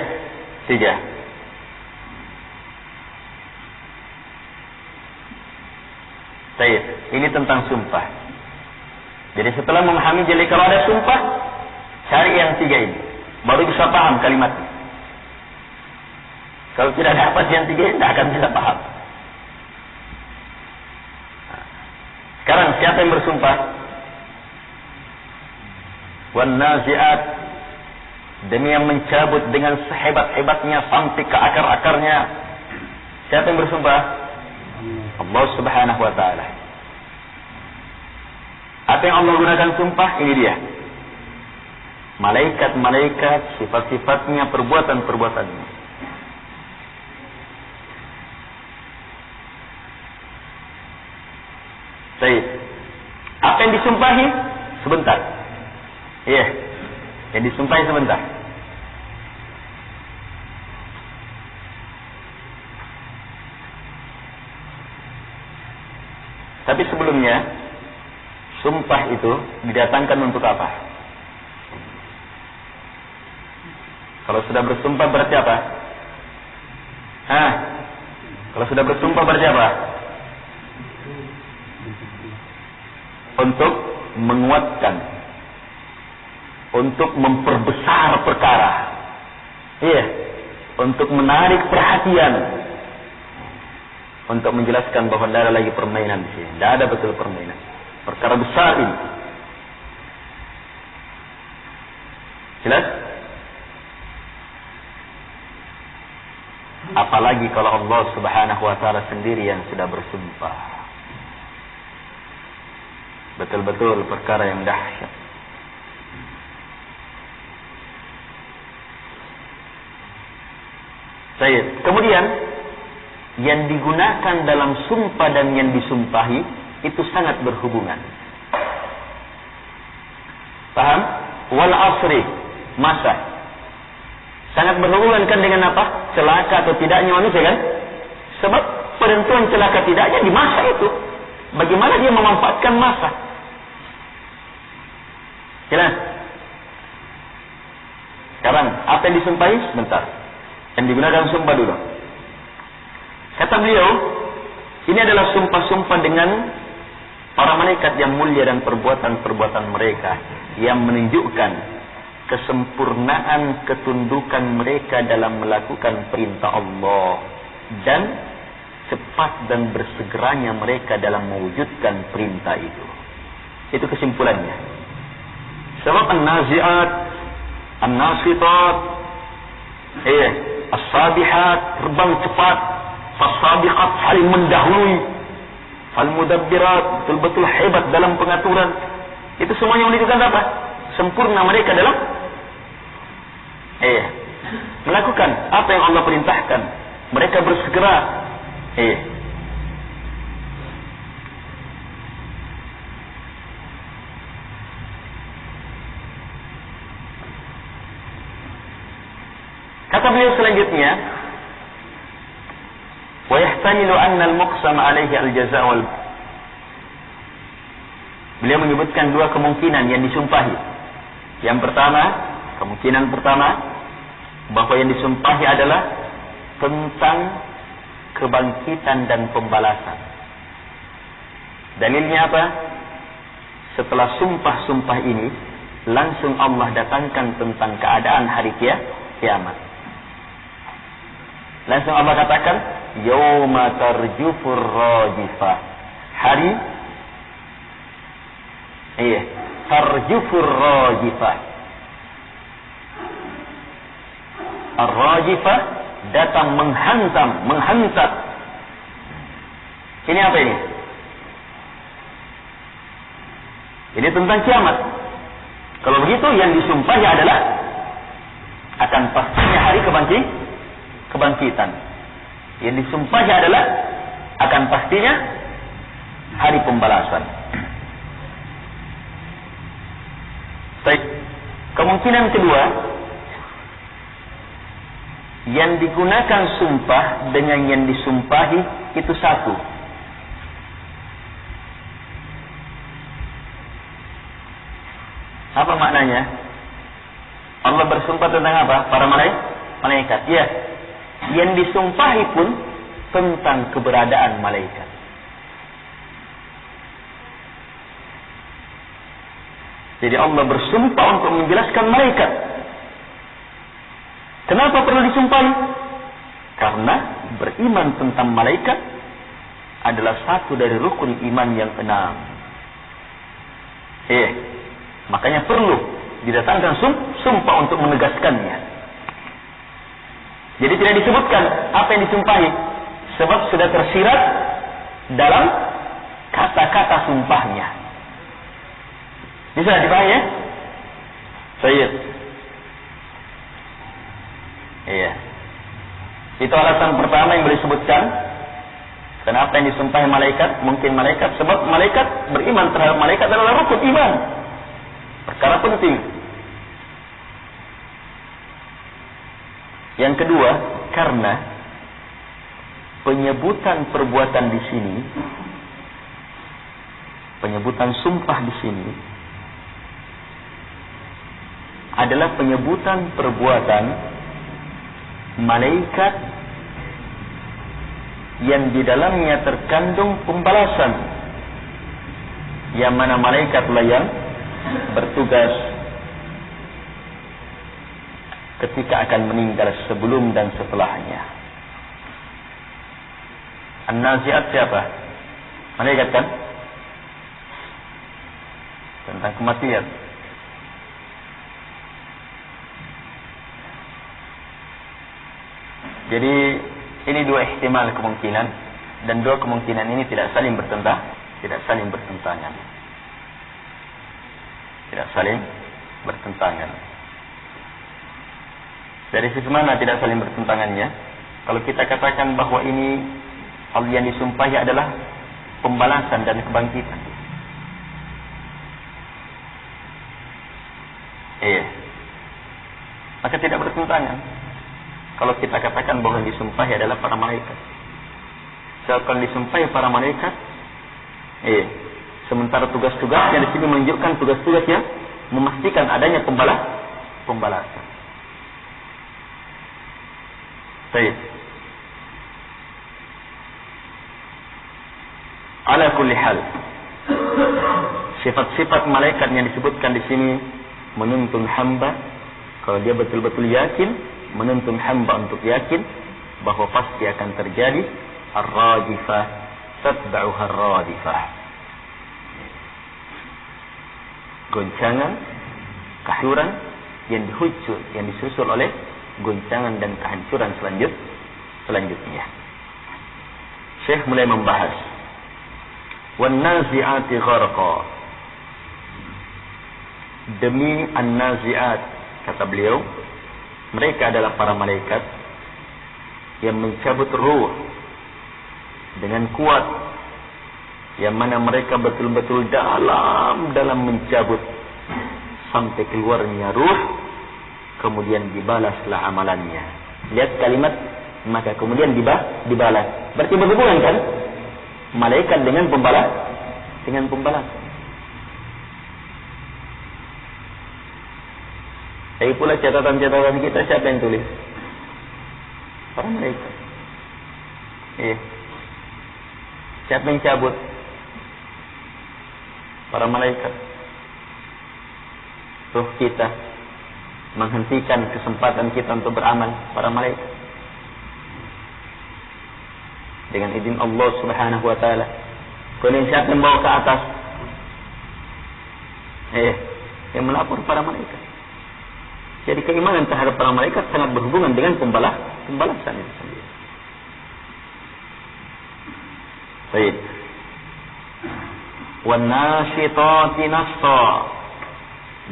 3. Baik, ini tentang sumpah. Jadi setelah memahami, jadi kalau ada sumpah, cari yang 3 ini, baru bisa paham kalimatnya. Kalau tidak dapat yang 3 ini, tidak akan bisa paham. Sekarang siapa yang bersumpah? Wan nazi'at, demi yang mencabut dengan sehebat-hebatnya sampai ke akar-akarnya. Siapa yang bersumpah? Allah Subhanahu wa taala. Apa yang Allah gunakan sumpah? Ini dia. Malaikat-malaikat, sifat-sifatnya, perbuatan-perbuatannya. Baik. Apa yang disumpahi? Sebentar. Iya. Yang disumpahi sebentar. Tapi sebelumnya, sumpah itu didatangkan untuk apa? Kalau sudah bersumpah berarti apa? Kalau sudah bersumpah berarti apa? Untuk menguatkan, untuk memperbesar perkara. Iya, untuk menarik perhatian. Untuk menjelaskan bahwa tidak ada lagi permainan di sini. Tidak ada betul permainan. Perkara besar ini. Jelas? Apalagi kalau Allah Subhanahu wa taala sendiri yang sudah bersumpah. Betul-betul perkara yang dahsyat. Baik. Kemudian yang digunakan dalam sumpah dan yang disumpahi itu sangat berhubungan. Paham? Wal asri, masa. Sangat berhubungan kan dengan apa? Celaka atau tidaknya manusia kan? Sebab penentuan celaka tidaknya di masa itu. Bagaimana dia memanfaatkan masa? Jelas? Sekarang, apa yang disumpahi? Sebentar. Yang digunakan sumpah dulu. Kata beliau, ini adalah sumpah-sumpah dengan para malaikat yang mulia dan perbuatan-perbuatan mereka yang menunjukkan kesempurnaan ketundukan mereka dalam melakukan perintah Allah dan cepat dan bersegeranya mereka dalam mewujudkan perintah itu. Itu kesimpulannya. Sebab an-nazi'at, an-nasitat, as-sabihat, terbang cepat, fas-sabiqat saling mendahului, fal-mudabbirat betul-betul hebat dalam pengaturan. Itu semuanya menunjukkan apa? Sempurna mereka dalam melakukan apa yang Allah perintahkan. Mereka bersegera. Kata beliau selanjutnya, wa yahtamilu anna al-muqsam alaihi al-jazaa wal. Beliau menyebutkan dua kemungkinan yang disumpahi. Yang pertama, kemungkinan pertama bahwa yang disumpahi adalah tentang kebangkitan dan pembalasan. Dalilnya apa? Setelah sumpah-sumpah ini, langsung Allah datangkan tentang keadaan hari kiamat. Langsung Allah katakan, yauma tarjufur rajifah. Hari tarjufur rajifah. Ar-rajifah datang menghantam. Ini apa ini? Ini tentang kiamat. Kalau begitu yang disumpahi adalah akan pastinya hari kebangkitan. Yang disumpahi adalah akan pastinya hari pembalasan. Baik. Kemungkinan kedua, yang digunakan sumpah dengan yang disumpahi itu satu. Apa maknanya? Allah bersumpah tentang apa? Para malaikat. Ya. Yang disumpahi pun tentang keberadaan malaikat. Jadi Allah bersumpah untuk menjelaskan malaikat. Kenapa perlu disumpahi? Karena beriman tentang malaikat adalah satu dari rukun iman yang 6. Makanya perlu didatangkan sumpah untuk menegaskannya. Jadi tidak disebutkan apa yang disumpahi, sebab sudah tersirat dalam kata-kata sumpahnya. Bisa dipahami ya? Baik. Iya. Itu alasan pertama yang boleh disebutkan. Kenapa Apa yang disumpahi malaikat? Mungkin malaikat, sebab malaikat beriman terhadap malaikat adalah rukun iman. Perkara penting. Yang kedua, karena penyebutan perbuatan di sini, penyebutan sumpah di sini adalah penyebutan perbuatan malaikat yang di dalamnya terkandung pembalasan, yang mana malaikatlah yang bertugas ketika akan meninggal sebelum dan setelahnya. An-Nazi'at siapa? Malaikat kan? Tentang kematian. Jadi ini dua ihtimal kemungkinan, dan dua kemungkinan ini tidak saling bertentangan, tidak saling bertentangan. Tidak saling bertentangan. Dari sisi mana tidak saling bertentangannya? Kalau kita katakan bahwa ini hal yang disumpahi adalah pembalasan dan kebangkitan. Maka tidak bertentangan. Kalau kita katakan bahwa yang disumpahi adalah para malaikat. Kalau disumpahi para malaikat, sementara tugas-tugasnya di sini menunjukkan tugas-tugas yang memastikan adanya pembalasan. Baik. Ala kulli hal, sifat-sifat malaikat yang disebutkan di sini menuntun hamba, kalau dia betul-betul yakin, menuntun hamba untuk yakin bahwa pasti akan terjadi ar-radifah tatba'uha ar-radifah, goncangan, kehancuran yang disusul oleh goncangan dan kehancuran selanjutnya. Syekh mulai membahas wan nazi'ati gharqa, demi an-nazi'at, kata beliau, mereka adalah para malaikat yang mencabut ruh dengan kuat, yang mana mereka betul-betul dalam mencabut sampai keluarnya ruh, kemudian dibalaslah amalannya. Lihat kalimat maka kemudian dibalas. Berarti berhubungan kan? Malaikat dengan pembalasan. Tapi pula catatan-catatan kita siapa yang tulis? Para malaikat. Siapa yang cabut? Para malaikat. Ruh kita, menghentikan kesempatan kita untuk beramal, para malaikat. Dengan izin Allah Subhanahu wa taala. Kemudian siapa yang bawa ke atas? Yang melapor para malaikat. Jadi keimanan terhadap para malaikat sangat berhubungan dengan pembalasan itu sendiri. Baik. Wan nasyitati nashta,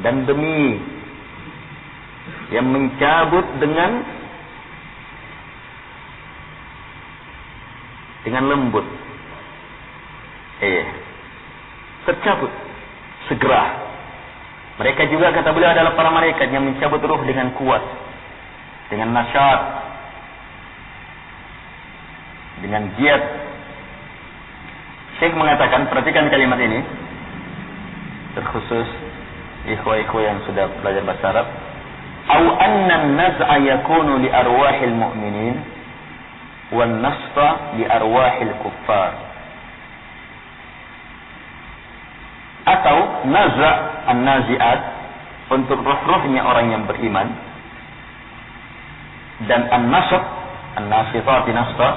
dan demi yang mencabut dengan lembut. Tercabut segera. Mereka juga kata beliau adalah para malaikat yang mencabut ruh dengan kuat, dengan nasyat, dengan giat. Syekh mengatakan, perhatikan kalimat ini, terkhusus ikhwah-ikhwah yang sudah belajar bahasa Arab. Au anna an-naz'a yakunu li arwahil mu'minin wan nasfa li arwahil kuffar. Atau naza' an-nazi'at untuk roh-rohnya orang yang beriman, dan an-nasab an-nasifati nasfa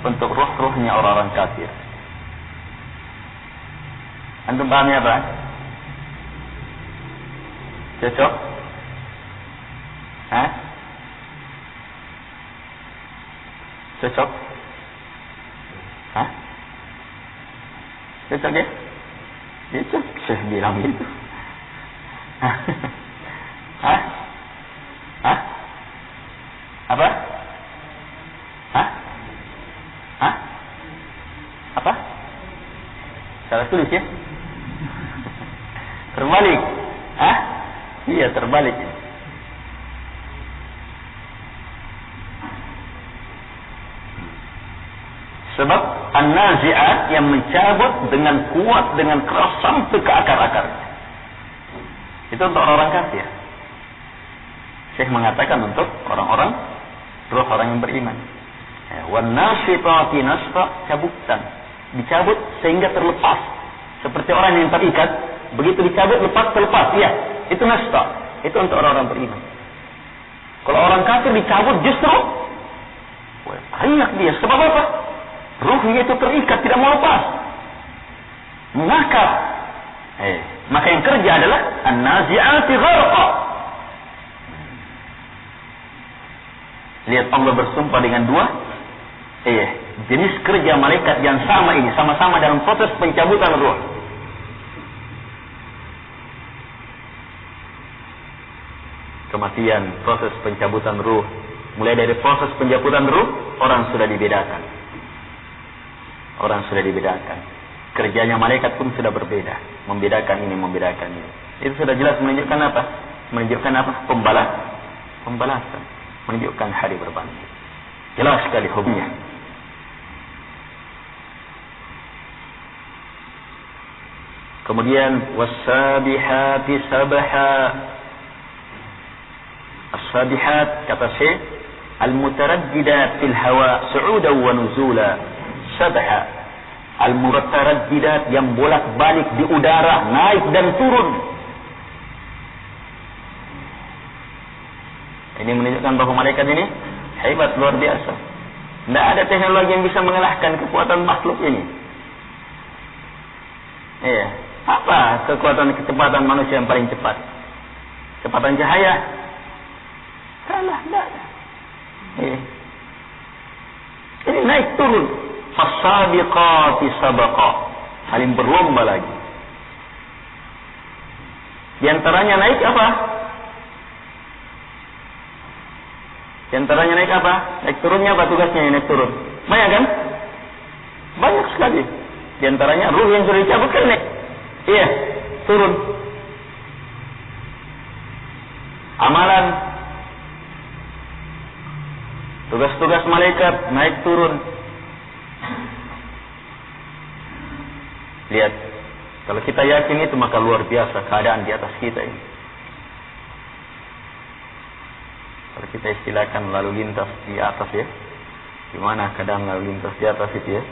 untuk roh-rohnya orang-orang kafir. Antum pahamnya apa? Cocok? Cocok? Cocok ya? Itu saya bilang gitu. Apa? Apa? Salah tulis ya? Terbalik. Hah? Iya, terbalik. Sebab an-nazi'at yang mencabut dengan kuat, dengan keras sampai ke akar-akar. Itu untuk orang kafir. Syekh mengatakan untuk orang-orang roh, orang yang beriman. Wan-nasitati nasfa, cabutan. Dicabut sehingga terlepas. Seperti orang yang terikat, begitu dicabut lepas terlepas. Iya, itu nasfa. Itu untuk orang-orang beriman. Kalau orang kafir dicabut justru banyak dia. Sebab apa? Ruhnya itu terikat, tidak mau lepas, mengakar. Maka yang kerja adalah an-nazi'ati gharqa. Lihat Allah bersumpah dengan dua jenis kerja malaikat yang sama ini, sama-sama dalam proses pencabutan ruh. Kematian, proses pencabutan ruh. Mulai dari proses pencabutan ruh, orang sudah dibedakan. Orang sudah dibedakan. Kerjanya malaikat pun sudah berbeda. Membedakan ini, membedakan ini. Itu sudah jelas menunjukkan apa? Menunjukkan apa? Pembalasan. Menunjukkan hari berbanding. Jelas sekali hukumnya. Kemudian was-sabihati sabha. As-sabihat kata Syekh, al-mutaraddidat fil hawa su'udan wa nuzula. Sabha, al-mutaraddidat yang bolak-balik di udara, naik dan turun. Ini menunjukkan bahwa malaikat ini hebat, luar biasa. Tidak ada teknologi yang bisa mengalahkan kekuatan makhluk ini. Iya. Apa kecepatan manusia yang paling cepat? Kecepatan cahaya? Kalah, tidak ada. Iya. Ini naik turun. Fasabiqati sabaqa, saling berlomba lagi. Di antaranya naik apa? Di antaranya naik apa? Naik turunnya apa tugasnya yang naik turun? Banyak kan? Banyak sekali. Di antaranya ruh yang sudah dicabut kan naik. Iya, turun. Amalan, tugas-tugas malaikat naik turun. Lihat, kalau kita yakin itu maka luar biasa keadaan di atas kita ini. Kalau kita istilahkan lalu lintas di atas ya, gimana keadaan lalu lintas di atas itu ya?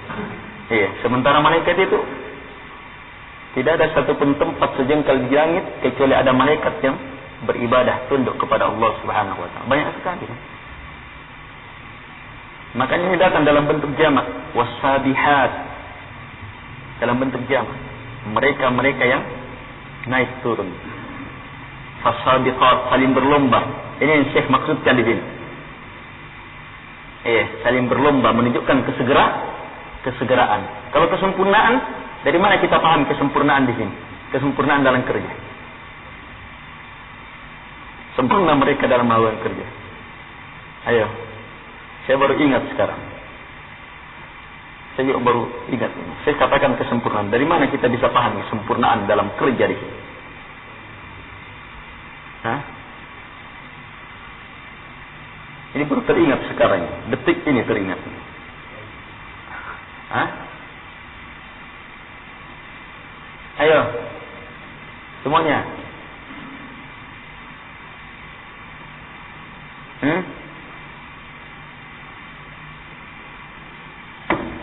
Iya, sementara malaikat itu tidak ada satupun tempat sejengkal di langit kecuali ada malaikat yang beribadah tunduk kepada Allah Subhanahu Wa Taala. Banyak sekali. Makanya ini datang dalam bentuk jamak, wasabihat. Dalam bentuk jamak. Mereka yang naik turun. Fasabiqat, saling berlomba. Ini yang Syekh maksudkan di sini. Saling berlomba menunjukkan kesegeraan. Kalau kesempurnaan, dari mana kita paham kesempurnaan di sini? Kesempurnaan dalam kerja. Sempurna mereka dalam melakukan kerja. Ayo. Saya baru ingat sekarang. Saya juga baru ingat ini. Saya katakan kesempurnaan. Dari mana kita bisa paham kesempurnaan dalam kerja di sini? Hah? Ini baru teringat sekarang. Detik ini teringat. Hah? Ayo. Semuanya.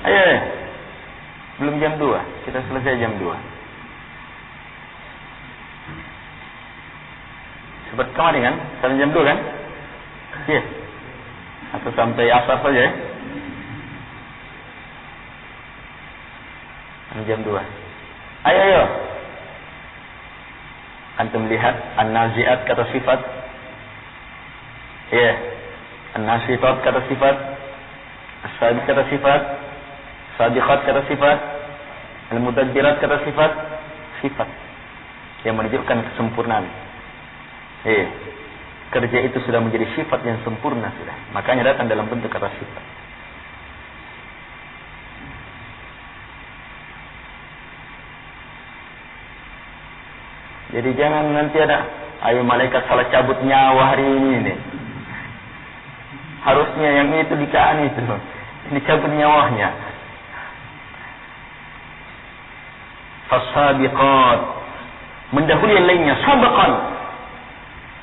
Ayo. Belum jam 2. Kita selesai jam 2. Seperti kemarin kan? Sampai jam 2 kan? Iya. Atau sampai asar saja ya? Jam 2. Ayo. Antum lihat an-nazi'at kata sifat. Iya. An-nasyitat kata sifat. As-sabiq kata sifat. Sabiqat kata sifat. Al-mudabbirat kata sifat. Sifat yang menunjukkan kesempurnaan. Kerja itu sudah menjadi sifat yang sempurna sudah. Makanya datang dalam bentuk kata sifat. Jadi jangan nanti ada, ayo malaikat salah cabut nyawa hari ini nih. Harusnya yang itu dikaani itu, dicabut nyawanya. Fasabiqat, mendahului yang lainnya, sabaqan.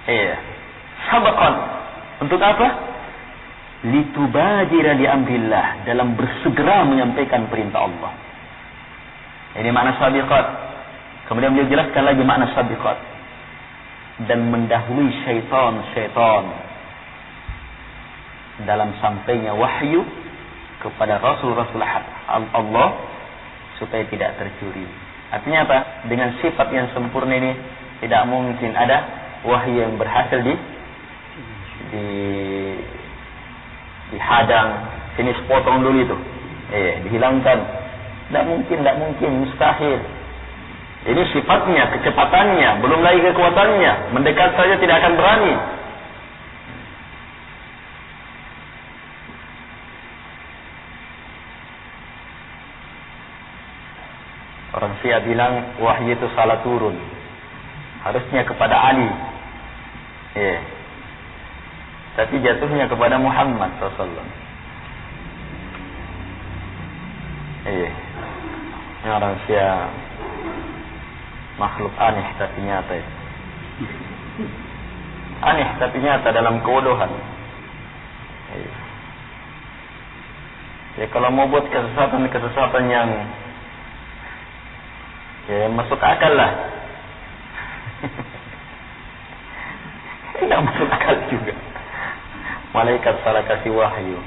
Iya, sabaqan. Untuk apa? Litubadira li amrillah, dalam bersegera menyampaikan perintah Allah. Ini makna sabiqat. Kemudian beliau jelaskan lagi makna sabiqat. Dan mendahului syaitan dalam sampainya wahyu kepada Rasul-Rasul Allah supaya tidak tercuri. Artinya apa? Dengan sifat yang sempurna ini tidak mungkin ada wahyu yang berhasil dihadang, sini sepotong dulu itu, dihilangkan. Tidak mungkin, mustahil. Ini sifatnya, kecepatannya, belum lagi kekuatannya. Mendekat saja tidak akan berani. Orang Syiah bilang wahyu itu salah turun. Harusnya kepada Ali. Tapi jatuhnya kepada Muhammad SAW. Ini orang Syiah makhluk aneh tapi nyata. Aneh tapi nyata dalam kebodohan. Ya kalau mau buat kesesatan yang masuk akal lah. Tidak masuk akal juga. Malaikat salah kasih wahyu.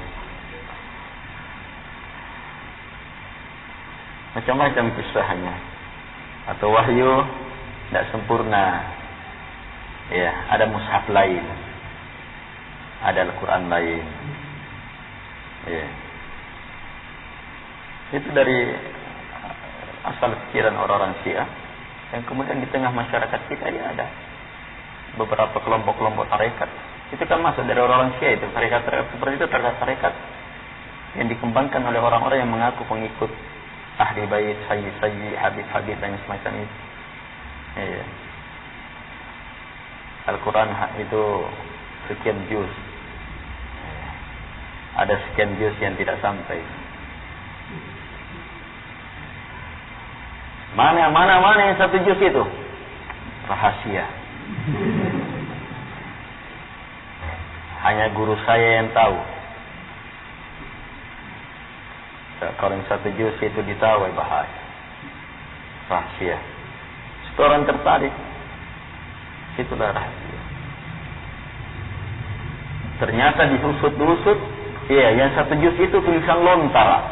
Macam-macam kisahnya. Atau wahyu tidak sempurna. Ya, ada mushaf lain. Ada Al-Quran lain. Ya. Itu dari asal pikiran orang-orang Syiah. Dan kemudian di tengah masyarakat kita ya ada beberapa kelompok-kelompok tarekat. Itu kan masuk dari orang-orang Syiah itu. Tarekat seperti itu, tarekat yang dikembangkan oleh orang-orang yang mengaku pengikut ahli bait, sayyi, habib dan semacam itu. Iya. Al-Quran itu sekian juz. Ada sekian juz yang tidak sampai. Mana yang satu juz itu? Rahasia. Hanya guru saya yang tahu. Kalau yang satu juz itu ditawai bahaya. Rahasia. Setoran tertarik. Itulah rahasia. Ternyata diusut-usut, iya, yang satu juz itu tulisan lontar.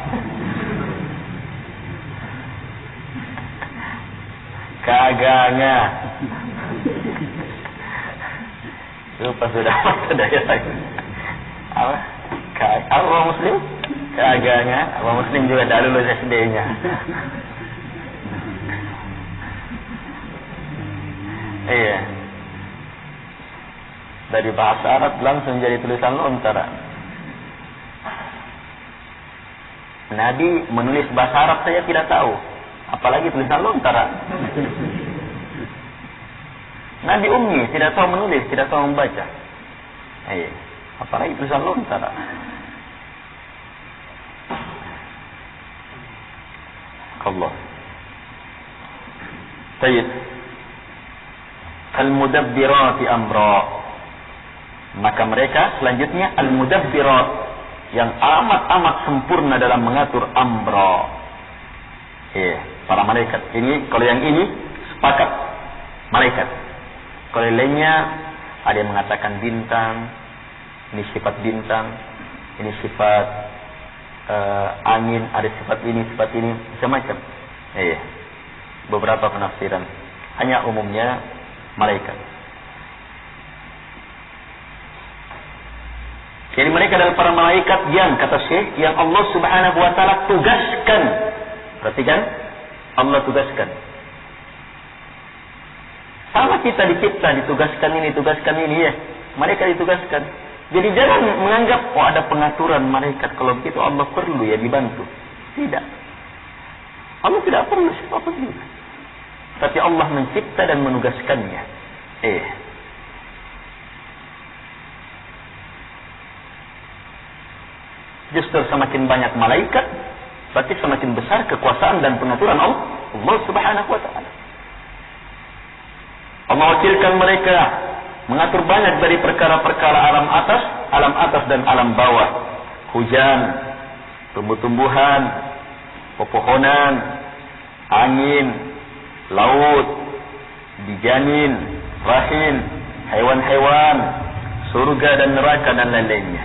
Kagaknya. Lupa sudah daya lagi. Apa? Orang Muslim? Kagaknya. Orang Muslim juga dah lulus SD-nya. Iya. Dari bahasa Arab langsung jadi tulisan lontar. Nabi menulis bahasa Arab saya tidak tahu, apalagi tulisan lontar. Nabi ummi, tidak tahu menulis, tidak tahu membaca. Apalagi tulisan lontar. Allah. Baik. Al-mudabbirati amra. Maka mereka selanjutnya al-mudabbirat, yang amat-amat sempurna dalam mengatur amra. Para malaikat. Ini kalau yang ini sepakat malaikat. Kalau yang lainnya ada yang mengatakan bintang, ini sifat bintang, ini sifat angin, ada sifat ini, macam-macam. Beberapa penafsiran. Hanya umumnya malaikat. Jadi mereka adalah para malaikat yang, kata Syekh, yang Allah Subhanahu wa ta'ala tugaskan. Perhatikan, Allah tugaskan. Sama kita dicipta, ditugaskan ini ya. Mereka ditugaskan. Jadi jangan menganggap, ada pengaturan malaikat. Kalau begitu Allah perlu ya dibantu. Tidak. Allah tidak perlu siapa juga. tapi Allah mencipta dan menugaskannya. Justru semakin banyak malaikat, berarti semakin besar kekuasaan dan pengaturan Allah Subhanahu wa ta'ala. Allah wakilkan mereka mengatur banyak dari perkara-perkara alam atas dan alam bawah. Hujan, tumbuh-tumbuhan, pepohonan, angin, laut, dijanin, rahim, hewan-hewan, surga dan neraka dan lain-lainnya.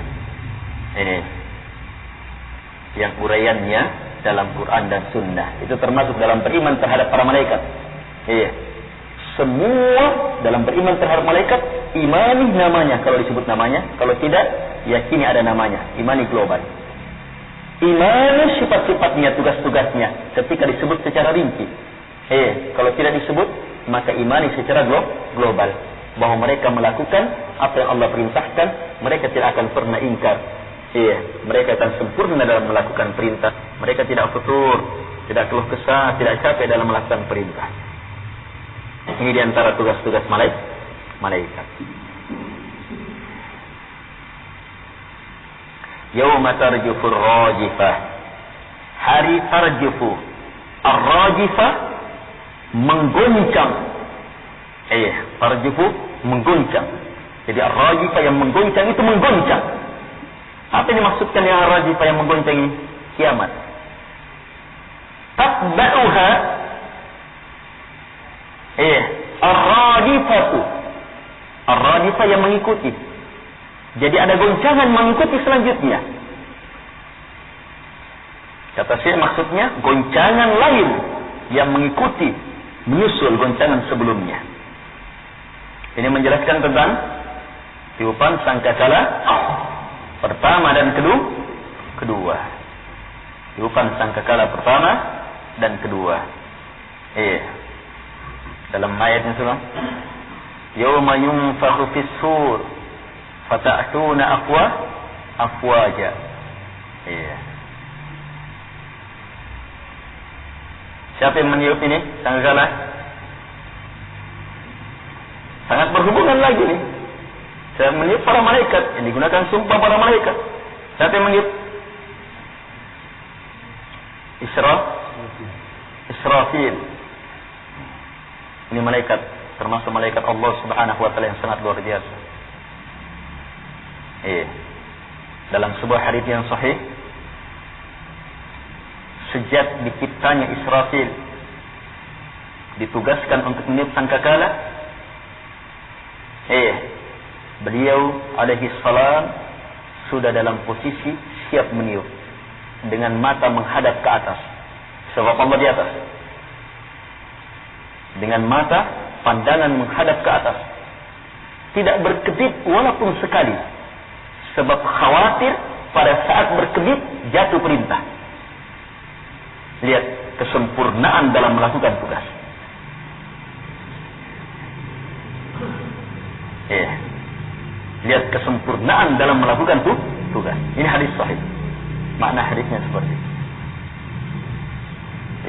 Yang uraiannya dalam Quran dan Sunnah. Itu termasuk dalam beriman terhadap para malaikat. Semua dalam beriman terhadap malaikat, imani namanya kalau disebut namanya, kalau tidak, yakini ada namanya, imani global. Imani sifat-sifatnya, tugas-tugasnya ketika disebut secara rinci. Kalau tidak disebut, maka imani secara global, bahwa mereka melakukan apa yang Allah perintahkan, mereka tidak akan pernah ingkar. Mereka akan sempurna dalam melakukan perintah. Mereka tidak futur, tidak keluh kesah, tidak capek dalam melakukan perintah. Ini diantara tugas-tugas malaikat. Yauma tarjufu ar-rajifah. Hari tarjufu. Ar-rajifah menggoncang. Tarjufu menggoncang. Jadi ar-rajifah yang menggoncang itu menggoncang. Apa yang dimaksudkan yang ar-rajifah yang menggoncang ini? Kiamat. Tatba'uha ar-rajifatu. Ar-rajifah yang mengikuti. Jadi ada goncangan mengikuti selanjutnya. Kata saya maksudnya goncangan lain yang mengikuti, menyusul goncangan sebelumnya. Ini menjelaskan tentang tiupan sangkakala pertama dan kedua. Tiupan sangkakala pertama dan kedua. Dalam ayatnya surah, yauma yunfakhu fis-sur fata'tuna afwaja. Siapa yang meniup ini? Sangkakala. Sangat berhubungan lagi nih. Saya meniup para malaikat, yang digunakan sumpah para malaikat. Siapa yang meniup? Israfil. Ini malaikat, termasuk malaikat Allah Subhanahu wa ta'ala yang sangat luar biasa. Dalam sebuah hadits yang sahih, sejak diciptanya Israfil ditugaskan untuk meniup sangkakala, beliau alaihi salam sudah dalam posisi siap meniup dengan mata menghadap ke atas, sebab Allah di atas. Dengan mata pandangan menghadap ke atas, tidak berkedip walaupun sekali, sebab khawatir pada saat berkedip jatuh perintah. Lihat kesempurnaan dalam melakukan tugas. Lihat kesempurnaan dalam melakukan tugas. Ini hadis sahih. Makna hadisnya seperti itu.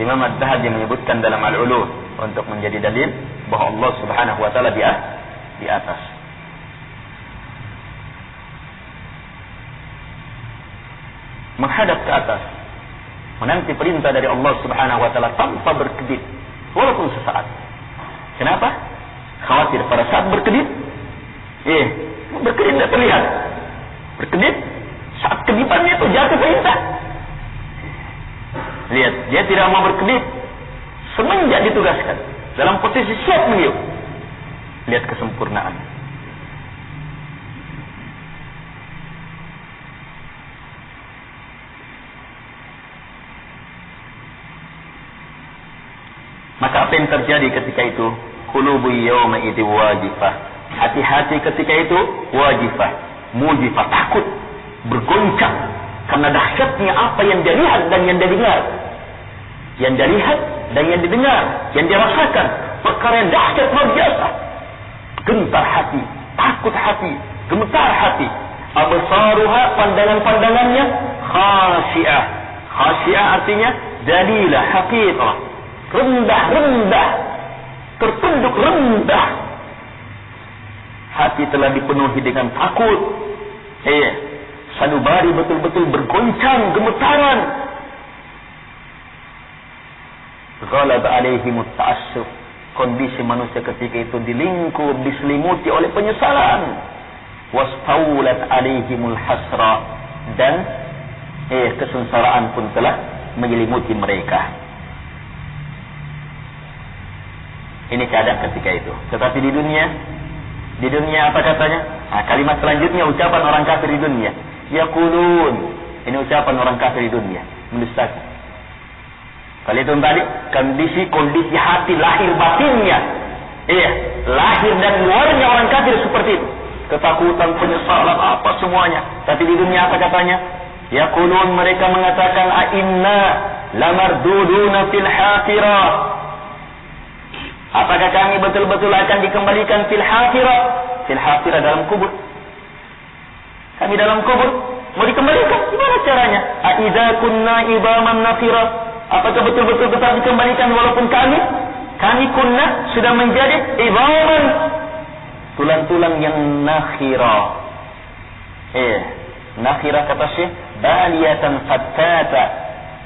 Imam Ad-Dahabi menyebutkan dalam Al-Ulu untuk menjadi dalil bahwa Allah Subhanahu wa ta'ala di atas. Menghadap ke atas, menanti perintah dari Allah Subhanahu wa ta'ala tanpa berkedip walaupun sesaat. Kenapa? Khawatir pada saat berkedip, berkedip tidak terlihat. Berkedip, saat kedipannya itu jatuh perintah. Lihat, dia tidak mau berkedip semenjak ditugaskan dalam posisi siap meniup. Lihat kesempurnaan. Maka apa yang terjadi ketika itu? Qulubu yawma idzi wajifah. Hati-hati ketika itu wajifah, mujifah, takut, bergoncang karena dahsyatnya apa yang dia lihat dan yang dia dengar. Yang dia lihat dan yang didengar, yang dia rasakan, perkara yang dahsyat luar biasa. Gentar hati, takut hati, gemetar hati. Absaruha, pandangan-pandangannya khasyiah. Khasyiah artinya dalilah, haqiqah. Rendah-rendah tertunduk rendah. Hati telah dipenuhi dengan takut. Sanubari betul-betul bergoncang, gemetaran. Ghalaba alaihimut ta'assuf. Kondisi manusia ketika itu dilingkup, diselimuti oleh penyesalan. Wastaulat alaihimul hasra. Dan kesengsaraan pun telah menyelimuti mereka. Ini keadaan ketika itu. Tetapi di dunia apa katanya? Kalimat selanjutnya ucapan orang kafir di dunia. Yaqulun. Ini ucapan orang kafir di dunia. Mendustakan. Kali itu tadi kondisi hati lahir batinnya. Lahir dan luarnya orang kafir seperti itu. Ketakutan, penyesalan, apa semuanya. Tapi di dunia apa katanya? Yaqulun, mereka mengatakan inna lamarduduna fil hafirah. Apakah kami betul-betul akan dikembalikan fil hafirah? Fil hafirah dalam kubur. Kami dalam kubur mau dikembalikan. Gimana caranya? Aidza kunna ibaman nakhirah. Apakah betul-betul tetap dikembalikan walaupun kami kunna sudah menjadi ibaman, tulang-tulang yang nakhirah. Nakhirah kata Syekh, baliyatan fattata,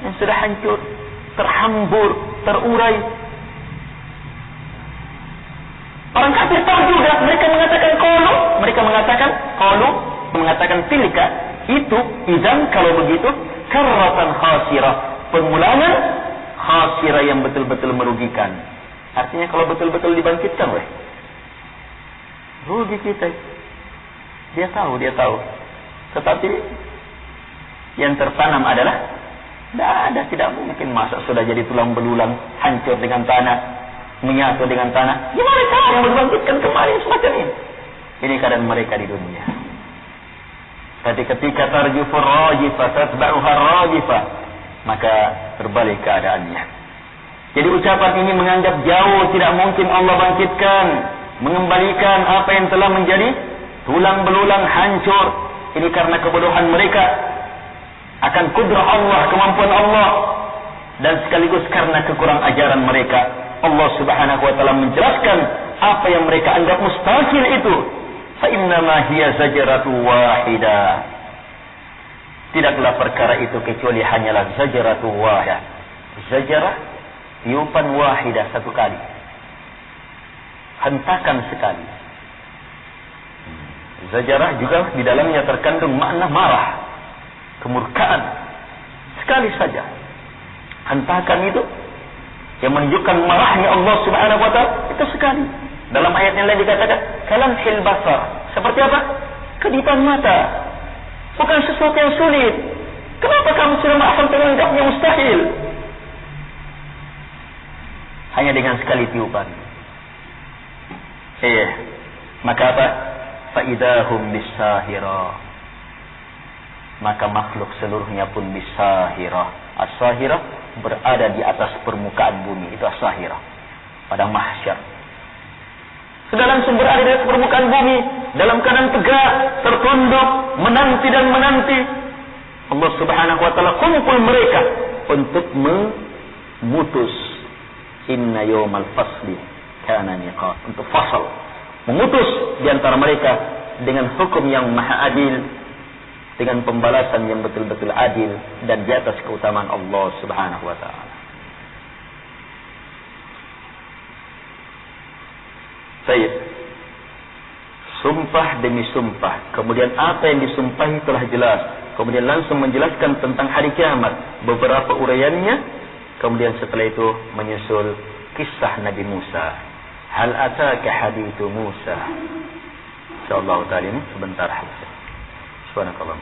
yang sudah hancur, terhambur, terurai. Orang kafir tahu juga, mereka mengatakan tilka, itu idzan kalau begitu karratan khasirah, pengulangan khasirah yang betul-betul merugikan. Artinya kalau betul-betul dibangkitkan, rugi kita. Dia tahu. Tetapi yang tertanam adalah tidak mungkin. Masa sudah jadi tulang belulang, hancur dengan tanah, menyatu dengan tanah. Gimana cara membangkitkan kembali semacam ini? Ini keadaan mereka di dunia. Tapi ketika tarjufur rajifah tatba'uha rajifah, maka terbalik keadaannya. Jadi ucapan ini menganggap jauh, tidak mungkin Allah bangkitkan, mengembalikan apa yang telah menjadi tulang belulang, hancur. Ini karena kebodohan mereka akan kudrah Allah, kemampuan Allah, dan sekaligus karena kekurang ajaran mereka. Allah Subhanahu wa taala menjelaskan apa yang mereka anggap mustahil itu. Fa innama hiya zajratu wahidah. Tidaklah perkara itu kecuali hanyalah zajratu wahidah. Zajrah, tiupan wahidah, satu kali. Hentakan sekali. Zajrah juga di dalamnya terkandung makna marah, kemurkaan. Sekali saja. Hentakan itu yang menunjukkan marahnya Allah Subhanahu wa taala itu sekali. Dalam ayat yang lain dikatakan kalamhil basar. Seperti apa? Kedipan mata. Bukan sesuatu yang sulit. Kenapa kamu sudah menganggapnya mustahil? Hanya dengan sekali tiupan. Maka apa? Faidahum bisahira. Maka makhluk seluruhnya pun bisahira. As-sahira berada di atas permukaan bumi. Itu as-sahira. Pada mahsyar. Sudah langsung berada di atas permukaan bumi, dalam keadaan tegak, tertunduk, menanti dan menanti. Allah Subhanahu wa taala kumpul mereka untuk memutus inna yawmal fasli kana miqat, untuk fasal, memutus di antara mereka dengan hukum yang maha adil, dengan pembalasan yang betul-betul adil dan di atas keutamaan Allah Subhanahu wa taala. Baik. Sumpah demi sumpah. Kemudian apa yang disumpahi telah jelas. Kemudian langsung menjelaskan tentang hari kiamat, beberapa uraiannya. Kemudian setelah itu menyusul kisah Nabi Musa. Hal ataka hadithu Musa. Insyaallah taala ini sebentar. Subhanallah.